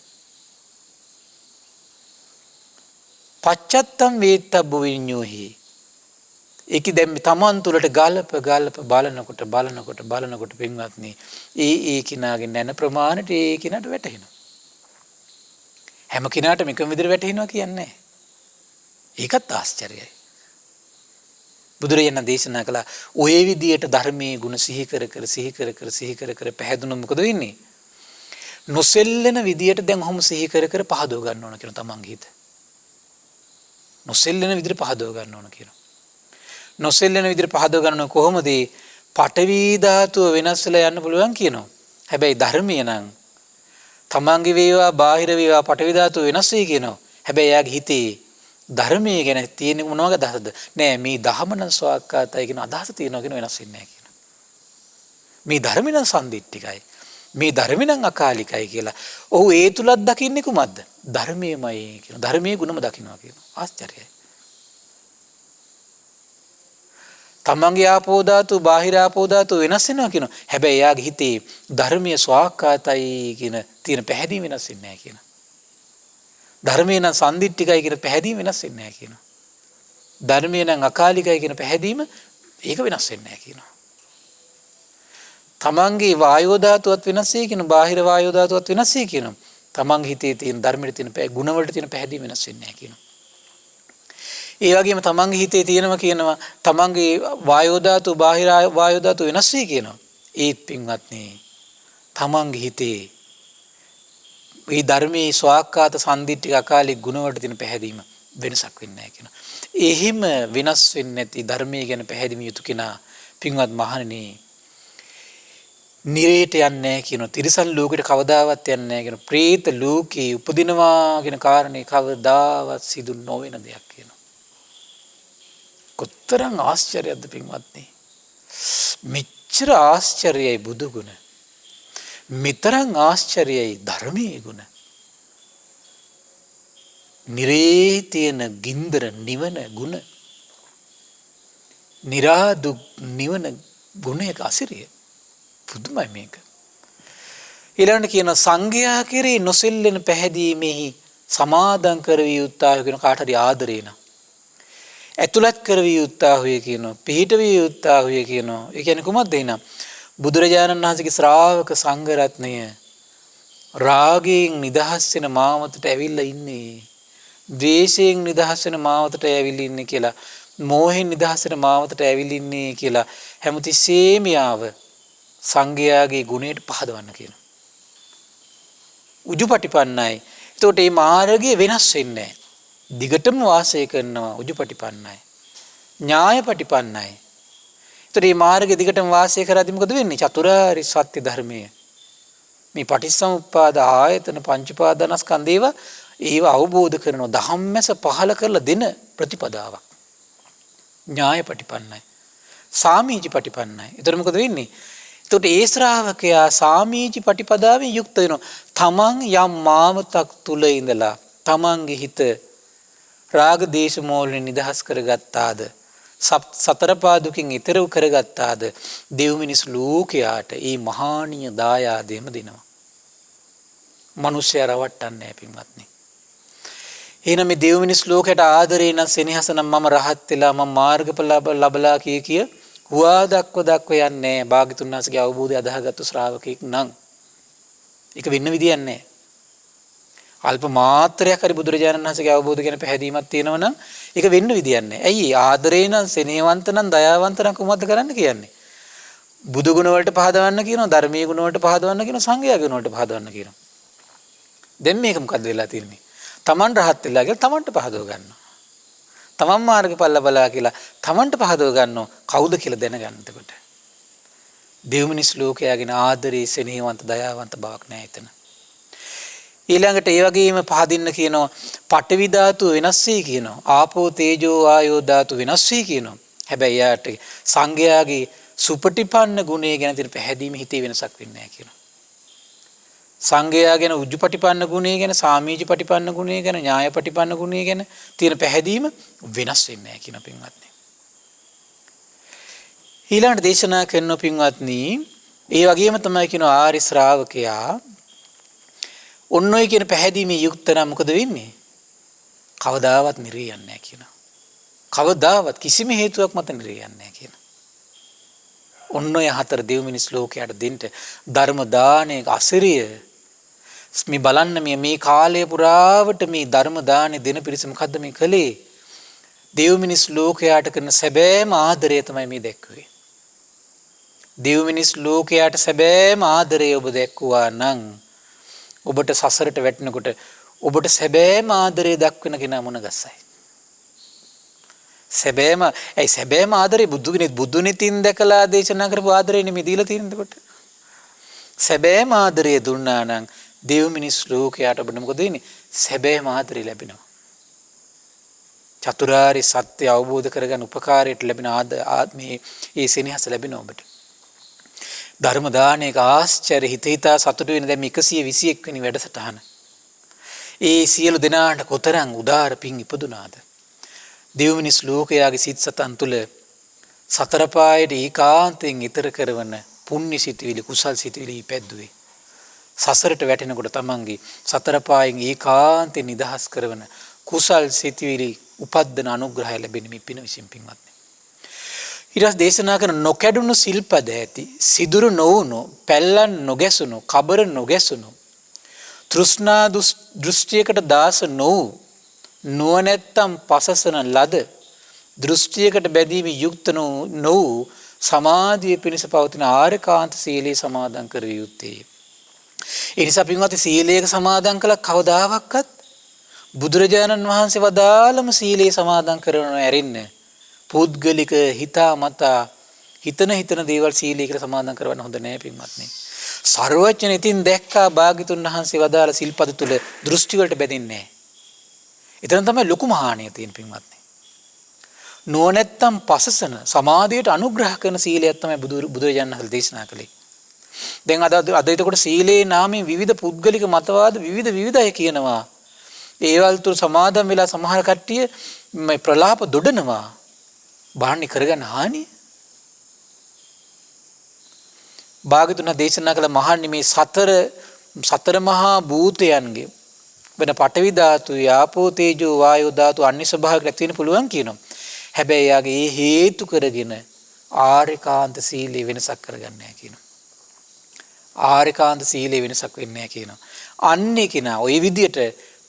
පච්චත්තම් වේත්තබ්බ විඤ්ඤෝහි. ඒක දැන් තමන් තුළට ගලප බලනකොට පින්වත්නි ඒ කිනාගේ නැන ප්‍රමාණයට ඒ කිනාට වැටහෙනවා. හැම කිනාට මේකම විදිහට වැටහෙනවා කියන්නේ නැහැ. ඒකත් ආශ්චර්යයි. බුදුරජාණන් දේශනා කළා ඔය විදියට ධර්මයේ ගුණ සිහි කර පැහැදුනොත් මොකද වෙන්නේ? නොසෙල්ලෙන විදියට දැන් ඔහොම සිහි කර පහදව ගන්න ඕන කියන තමන්ගේ හිත. නොසෙල්ලෙන විදියට පහදව ගන්න ඕන කියන. නොසෙල්ලෙන විදියට පහදව ගන්න කොහොමද? පඨවි ධාතුව වෙනස් වෙලා යන්න පුළුවන් කියනවා. හැබැයි ධර්මය නම් තමන්ගේ වේවා බාහිර වේවා පඨවි ධාතුව වෙනස් වෙයි කියනවා. හැබැයි එයාගේ හිතේ ධර්මයේ ගැන තියෙන මොනවාගේ අදහසද? නෑ මේ ධහම නම් ස්වාක්කාතයි කියන අදහස තියෙනවා කියන වෙනස් වෙන්නේ නැහැ කියනවා. මේ ධර්මය නම් සම්දිට්ඨිකයි. මේ ධර්මය නම් අකාලිකයි කියලා. ඔහු ඒ තුලත් දකින්නේ කුමක්ද? ධර්මයමයි කියන. ධර්මයේ ගුණම දකින්නවා කියනවා. ආශ්චර්යයි. තමන්ගේ ආපෝ ධාතු බාහිර ආපෝ ධාතු වෙනස් වෙනවා කියනවා. හැබැයි එයාගේ හිතේ ධර්මයේ ස්වාක්කාතයි කියන තියෙන පැහැදීම වෙනස් වෙන්නේ නැහැ කියනවා. ධර්මයේ නම් සම්දිට්ඨිකයි කියන පැහැදීම වෙනස් වෙන්නේ නැහැ කියනවා. ධර්මයේ නම් අකාලිකයි කියන පැහැදීම ඒක වෙනස් වෙන්නේ නැහැ කියනවා. තමන්ගේ වායෝ ධාතුවත් වෙනස් වෙයි කියන බාහිර වායෝ ධාතුවත් වෙනස් වෙයි කියනවා. තමන්ගේ හිතේ තියෙන ධර්මයේ තියෙන ගුණ වලට තියෙන පැහැදීම වෙනස් වෙන්නේ නැහැ කියනවා. ඒ වගේම තමන්ගේ හිතේ තියෙනවා කියනවා තමන්ගේ වායෝ ධාතු බාහිර වායෝ ධාතු වෙනස් වෙයි කියනවා. ඒත් පින්වත්නි තමන්ගේ හිතේ මේ ධර්මයේ ස්වාක්කාත සම්දිට්ඨික අකාලික ගුණ වලට තියෙන පැහැදීම වෙනසක් වෙන්නේ නැහැ කියනවා. එහෙම වෙනස් වෙන්නේ නැති ධර්මයේ ගැන පැහැදිලි යුතු කෙනා පින්වත් මහණෙනි නිරේට යන්නේ නැහැ කියනවා. තිරිසන් ලෝකෙට කවදාවත් යන්නේ නැහැ කියනවා. പ്രേත ලෝකේ උපදිනවා කියන කාරණේ කවදාවත් සිදු නොවන දෙයක් කියනවා. කොතරම් ආශ්චර්යයක්ද පින්වත්නි. මෙච්චර ආශ්චර්යයි බුදු ගුණ. මෙතරම් ආශ්චර්යයි ධර්මයේ ගුණ. නිරේ තියෙන ගින්දර නිවන ගුණ. නිරාදු නිවන ගුණයක අසිරිය. පුදුමයි මේක. ඊළඟට කියන සංඝයා කෙරෙහි නොසෙල්ලෙන පැහැදීමෙහි සමාදන් කරවිය යුත්තා කියන කාට හරි ආදරේ නම් ඇතුළත් කරවිය යුත්තා හුය කියනවා. පිහිටවිය යුත්තා හුය කියනවා. ඒ කියන්නේ කොහොමද එනම් බුදුරජාණන් වහන්සේගේ ශ්‍රාවක සංඝ රත්නය රාගයෙන් නිදහස් වෙන මාවතට ඇවිල්ලා ඉන්නේ. ද්වේෂයෙන් නිදහස් වෙන මාවතට ඇවිල්ලා ඉන්නේ කියලා. මෝහෙන් නිදහස් වෙන මාවතට ඇවිල්ලා ඉන්නේ කියලා හැමතිස්සෙම යාව සංඝයාගේ ගුණයට පහදවන්න කියනවා. උජුපටිපන්නයි. එතකොට මේ මාර්ගය වෙනස් වෙන්නේ නැහැ. දිගටම වාසය කරනවා උජුපටිපන්නයි. ඥායපටිපන්නයි. එතකොට මේ මාර්ගය දිගටම වාසය කරද්දී මොකද වෙන්නේ? චතුරාර්ය සත්‍ය ධර්මය. මේ පටිච්චසමුප්පාද ආයතන පංචපාදනස්කන්ධේව ඒව අවබෝධ කරනවා. ධම්මස පහල කරලා දෙන ප්‍රතිපදාවක්. ඥායපටිපන්නයි. සාමීචිපටිපන්නයි. එතකොට මොකද වෙන්නේ? එතකොට ඒ ශ්‍රාවකයා සාමීචි පටිපදාවෙන් යුක්ත වෙනවා. තමන් යම් මාවතක් තුල ඉඳලා තමන්ගේ හිත රාග දේශ මෝහයෙන් නිදහස් කරගත්තාද සතර පාදුකින් ඈතර කරගත්තාද දෙව් මිනිස් ලෝකයාට ඒ මහානීය දායාදෙම දෙනවා. මිනිස්සයා රවට්ටන්නේ නැහැ පින්වත්නි. එහෙනම් මේ දෙව් මිනිස් ලෝකයට ආදරේ නම් සෙනෙහස නම් මම රහත් වෙලා මම මාර්ගඵල ලබලා කිය හුවා දක්ව යන්නේ භාග්‍යතුන් වහන්සේගේ අවබෝධය අදහගත්තු ශ්‍රාවකෙක් නම් ඒක වෙන්න විදියක් නැහැ. අල්ප මාත්‍රයක් හරි බුදුරජාණන් වහන්සේගේ අවබෝධ ගැන පැහැදීමක් තියෙනවා නම් ඒක වෙන්න විදියක් නැහැ. ඇයි? ආදරේ නම් සෙනෙහවන්ත නම් දයාවන්ත නම් කොහොමද කරන්න කියන්නේ? බුදු ගුණ වලට පහදවන්න කියනවා, ධර්මීය ගුණ වලට පහදවන්න කියනවා, සංඝයා ගුණ වලට පහදවන්න කියනවා. දැන් මේක මොකද්ද වෙලා තියෙන්නේ? Taman රහත් වෙලා කියලා Tamanට පහදව ගන්නවා. තමන් මාර්ගඵල ලබලා කියලා තමන්ට පහදව ගන්නව කවුද කියලා දැනගන්න. එතකොට දෙව් මිනිස් ලෝකයාගෙන ආදරේ සෙනෙහවන්ත දයාවන්ත බවක් නැහැ එතන. ඊළඟට ඒ වගේම පහදින්න කියනවා පඨවි ධාතු වෙනස් වෙයි කියනවා. ආපෝ තේජෝ ආයෝ ධාතු වෙනස් වෙයි කියනවා. හැබැයි යාට සංඝයාගේ සුපටිපන්න ගුණය ගැන තියෙන පැහැදීම හිතේ වෙනසක් වෙන්නේ නැහැ කියනවා. සංඝයා ගැන උජ්ජපටිපන්න ගුණය ගැන සාමීචපටිපන්න ගුණය ගැන ඥායපටිපන්න ගුණය ගැන තියෙන පැහැදීම වෙනස් වෙන්නේ නැහැ කියන පින්වත්නි. ඊළඟට දේශනා කරන පින්වත්නි ඒ වගේම තමයි කියන ආර්ය ශ්‍රාවකයා ඔන්න ඔය කියන පැහැදීමේ යුක්ත නම් මොකද වෙන්නේ? කවදාවත් නිරේ යන්නේ නැහැ කියනවා. කවදාවත් කිසිම හේතුවක් මත නිරේ යන්නේ නැහැ කියනවා. ඔන්න ඔය හතර දෙව් මිනිස් ලෝකයට දෙන්න ධර්ම දානයක අසිරිය මේ බලන්න මේ කාලය පුරාවට මේ ධර්ම දානෙ දෙන පිරිස මොකද්ද මේ කළේ? දෙව් මිනිස් ලෝකයට කරන සැබෑම ආදරය තමයි මේ දැක්වේ. දෙව් මිනිස් ලෝකයට සැබෑම ආදරය ඔබ දැක්වුවා නම් ඔබට සසරට වැටෙනකොට ඔබට සැබෑම ආදරය දක්වන කෙනා මොන ගස්සයි? සැබෑම ආදරේ බුදුනිතින් දැකලා දේශනා කරපු ආදරේ නෙමෙයි දීලා තියෙන්නේ කොට. සැබෑම ආදරය දුන්නා නම් දෙව් මිනිස් ලෝකයට ඔබට මොකද වෙන්නේ? සැබෑම ආදරය ලැබෙනවා. චතුරාර්ය සත්‍ය අවබෝධ කරගන්න උපකාරයට ලැබෙන ආත්මේ ඒ සෙනෙහස ලැබෙනවා ඔබට. ධර්ම දානයක ආශ්චර්ය හිතා සතුටු වෙන දැන් 121 වෙනි වැඩසටහන. ඒ සියලු දෙනාට කොතරම් උදාර පිං ඉපදුනාද? දෙව් මිනිස් ලෝකයාගේ සිත් සතන් තුළ සතර පායට ඒකාන්තයෙන් ඊතර කරන පුණ්‍ය සිතිවිලි කුසල් සිතිවිලි ඉපැද්දුවේ. සසරට වැටෙනකොට තමන්ගේ සතර පායෙන් ඒකාන්තයෙන් නිදහස් කරන කුසල් සිතිවිලි උපද්දන අනුග්‍රහය ලැබෙන මේ පින විසින් පින්වත්නි. ඊට දේශනා කරන නොකැඩුණු සිල්පද ඇති සිදුරු නොවුණු පැල්ලන් නොගැසුණු කබර නොගැසුණු තෘෂ්ණා දෘෂ්ටියකට දාස නොවු නුවණැත්තම් පසසන ලද දෘෂ්ටියකට බැඳීම යුක්ත නොවු සමාධිය පිණිස පවතින ආරකාන්ත සීලයේ සමාදන් කර යුත්තේ. ඒ නිසා පින්වත්නි සීලයක සමාදන් කළ කවදාවත් බුදුරජාණන් වහන්සේ වදාළම සීලයේ සමාදන් කරනව ඇරින්න පුද්ගලික හිතාමතා හිතන දේවල් සීලයකට සමාදන් කරවන්න හොඳ නෑ පින්වත්නි. සර්වඥ ඉතින් දැක්කා භාග්‍යතුන් වහන්සේ වදාළ සිල්පද තුල දෘෂ්ටි වලට බැඳෙන්නේ නෑ. එතන තමයි ලොකුම හානිය තියෙන පින්වත්නි. නුවණැත්තම් පසසන සමාධියට අනුග්‍රහ කරන සීලයක් තමයි බුදුරජාණන් වහන්සේ දේශනා කළේ. දැන් අද එතකොට සීලේ නාමයෙන් විවිධ පුද්ගලික මතවාද විවිධ අය කියනවා. ඒවල් තුල සමාදම් වෙලා සමහර කට්ටිය මේ ප්‍රලාප දොඩනවා. බාහනි කරගන්න හානිය. භාගතුන් දේශනා කළ මහන්නේ මේ සතර මහා භූතයන්ගේ වෙන පඨවි ධාතු, ආපෝ තේජෝ වායෝ ධාතු අන්‍ය ස්වභාවයක් නැති වෙන්න පුළුවන් කියනවා. හැබැයි යාගේ ඒ හේතු කරගෙන ආරිකාන්ත සීලේ වෙනසක් කරගන්නේ නැහැ කියනවා. ආරිකාන්ත සීලේ වෙනසක් වෙන්නේ නැහැ කියනවා. අන්නේ කෙනා ওই විදියට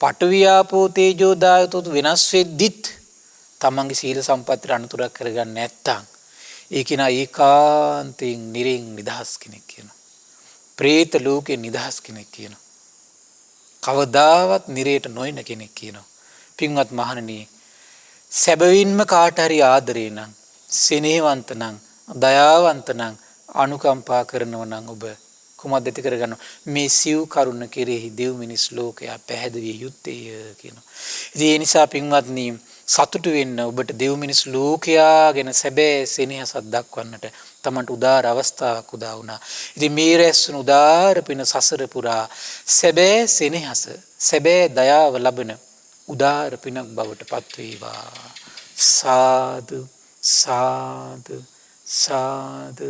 පඨවි ආපෝ තේජෝ ධාතු වෙනස් වෙද්දිත් තමන්ගේ සීල සම්පත්තිය අනුතරක් කරගන්න නැත්තම් ඒ කෙනා ඒකාන්තයෙන් නිරෙන් නිදහස් කෙනෙක් කියනවා. പ്രേත ලෝකේ නිදහස් කෙනෙක් කියනවා. කවදාවත් නිරේට නොයන කෙනෙක් කියනවා. පින්වත් මහණෙනි සැබවින්ම කාට හරි ආදරේ නම් සෙනෙහවන්ත නම් දයාවන්ත නම් අනුකම්පා කරනව නම් ඔබ කුමක්ද ඇති කරගන්න මේ සිව් කරුණ කෙරෙහි දෙව් මිනිස් ලෝකයා පැහැදිලිය යුත්තේ කියනවා. ඉතින් ඒ නිසා පින්වත්නි සතුටු වෙන්න ඔබට දෙව් මිනිස් ලෝකයා ගැන සැබෑ සෙනෙහසක් දක්වන්නට තමන්ට උදාර අවස්ථාවක් උදා වුණා. ඉතින් මේ රැස්වුණු උදාර පින සසර පුරා සැබෑ සෙනෙහස සැබෑ දයාව ලබන උදාර පිනක් බවට පත් වේවා. සාදු සාදු සාදු.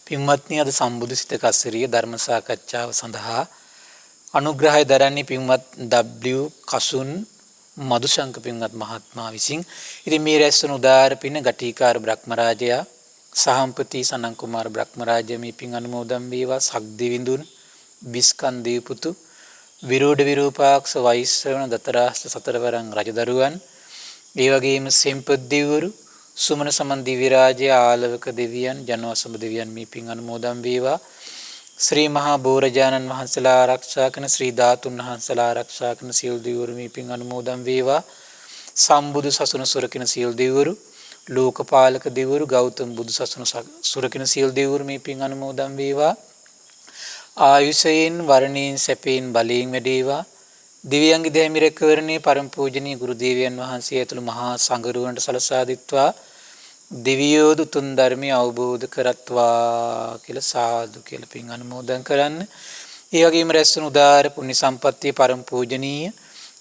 පින්වත්නි අද සම්බුදු සිත කස්සරිය ධර්ම සාකච්ඡාව සඳහා අනුග්‍රහය දරන්නේ පින්වත් W කසුන් මදුශංක පින්වත් මහත්මයා විසින්. ඉතින් මේ රැස්වන උදාර පින ගටිකාර බ්‍රහ්මරාජයා සහම්පති සනන් කුමාර බ්‍රහ්මරාජයා මේ පින් අනුමෝදන් වේවා. සක්දිවිඳුන් විස්කන් දීපුතු විරෝධ විරූපාක්ෂ වෛශ්‍රවණ දතරාස්ත සතරවරන් රජදරුවන් ඒ වගේම සෙම්පත් දෙවිවරු සුමන සමන් දිව්‍ය රාජ්‍ය ආලවක දෙවියන් ජනවසඹ දෙවියන් මේ පින් අනුමෝදන් වේවා. ශ්‍රී මහා බෝරජානන් වහන්සේලා ආරක්ෂා කරන ශ්‍රී ධාතුන් වහන්සේලා ආරක්ෂා කරන සියලු දෙවිවරු මේ පින් අනුමෝදන් වේවා. සම්බුදු සසුන සුරකින සියලු දෙවිවරු ලෝකපාලක දෙවිවරු ගෞතම බුදු සසුන සුරකින සියලු දෙවිවරු මේ පින් අනුමෝදන් වේවා. ආයුෂයෙන් වර්ණයෙන් සැපයෙන් බලයෙන් වැඩේවා. දිව්‍යංග දෙහිමිරකවරණේ පරම පූජනීය ගුරු දේවයන් වහන්සේ ඇතුළු මහා සංඝරුවන්ට සලසා දිත්වා දිවියෝ දුතුන් ධර්මය අවබෝධ කරත්වා කියලා සාදු කියලා පින් අනුමෝදන් කරන්න. ඒ වගේම රැස්වන උදාර පුණ්‍ය සම්පත්තිය පරම පූජනීය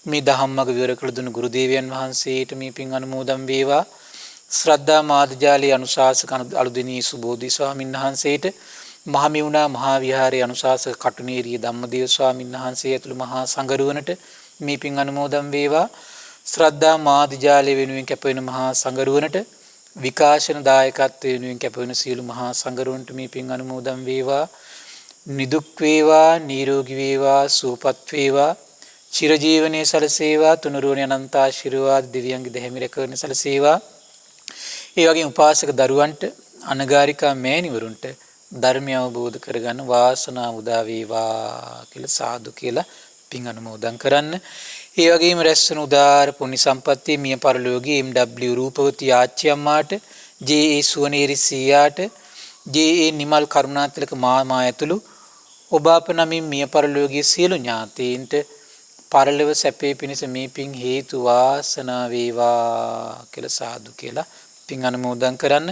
මේ ධම්මග විවර කළ දුණු ගුරු දේවයන් වහන්සේට මේ පින් අනුමෝදන් වේවා. ශ්‍රද්ධා මාධ්‍යාලයේ අනුශාසක අලුදිනී සුබෝධි ස්වාමීන් වහන්සේට මහමිවුනා මහා විහාරයේ අනුශාසක කටුනීරිය ධම්මදේව ස්වාමීන් වහන්සේ ඇතුළු මහා සංඝරුවනට මේ පින් අනුමෝදන් වේවා. ශ්‍රද්ධා මාධ්‍යාලය වෙනුවෙන් කැපවෙන මහා සංඝරුවනට විකාශන දායකත්වය වෙනුවෙන් කැපවෙන සියලු මහා සංඝරුවන්ට මේ පින් අනුමෝදන් වේවා. නිදුක් වේවා නිරෝගී වේවා සුවපත් වේවා චිරජීවනයේ සලසේවා තුනුරුවනේ අනන්ත ආශිර්වාද දිව්‍යංග දෙහිමිර කරන සලසේවා. ඒ වගේම උපාසක දරුවන්ට අනගාരികා මෑණිවරුන්ට ධර්මය අවබෝධ කරගන්න වාසනාව උදා වේවා කියලා සාදු කියලා පින් අනුමෝදන් කරන්න. ඒ වගේම රැස්වන උදාර පුණ්‍ය සම්පත්තිය මිය පරලෝකී MW රූපවති ආච්චි අම්මාට, JA සුවනේරි සීයාට, JA නිමල් කරුණාතිලක මාමා ඇතුළු ඔබ අප නමින් මිය පරලෝකීය සියලු ඥාතීන්ට පරලොව සැපේ පිණිස මේ පින් හේතු වාසනා වේවා කියලා සාදු කියලා පින් අනුමෝදන් කරන්න.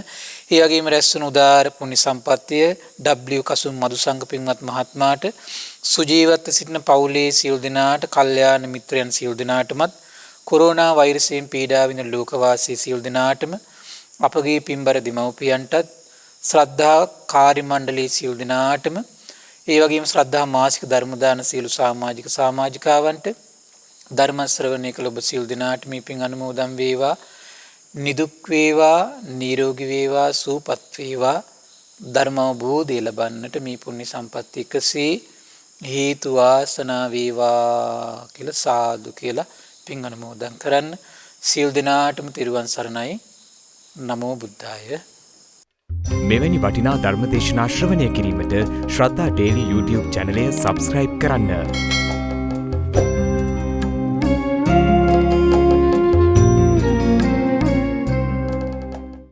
ඒ වගේම රැස්වන උදාර පුණ්‍ය සම්පත්තිය W කසුම් මදුසංග පින්වත් මහත්මයාට, සුජීවත්ව සිටින පවුලේ සියලු දෙනාට, කල්යාණ මිත්‍රයන් සියලු දෙනාටමත්, කොරෝනා වෛරසයෙන් පීඩා විඳින ලෝකවාසී සියලු දෙනාටම, අපගේ පින්බර දෙමව්පියන්ටත්, ශ්‍රද්ධා කාර්ය මණ්ඩලයේ සියලු දෙනාටම, ඒ වගේම ශ්‍රද්ධා මාසික ධර්ම දාන සියලු සමාජිකාවන්ට, ධර්ම ශ්‍රවණය කළ ඔබ සියලු දෙනාට මේ පින් අනුමෝදන් වේවා. නිදුක් වේවා, නිරෝගී වේවා, සුවපත් වේවා, ධර්ම අවබෝධය ලබන්නට මේ පුණ්‍ය සම්පත්තිය එකසේ හේතු වාසනා වේවා කියලා සාදු කියලා පින් අනුමෝදන් කරන්න. සියලු දෙනාටම තෙරුවන් සරණයි. නමෝ බුද්ධාය. මෙවැනි වටිනා ධර්ම දේශනා ශ්‍රවණය කිරීමට ශ්‍රද්ධා ඩේලි YouTube චැනලය සබ්ස්ක්‍රයිබ් කරන්න.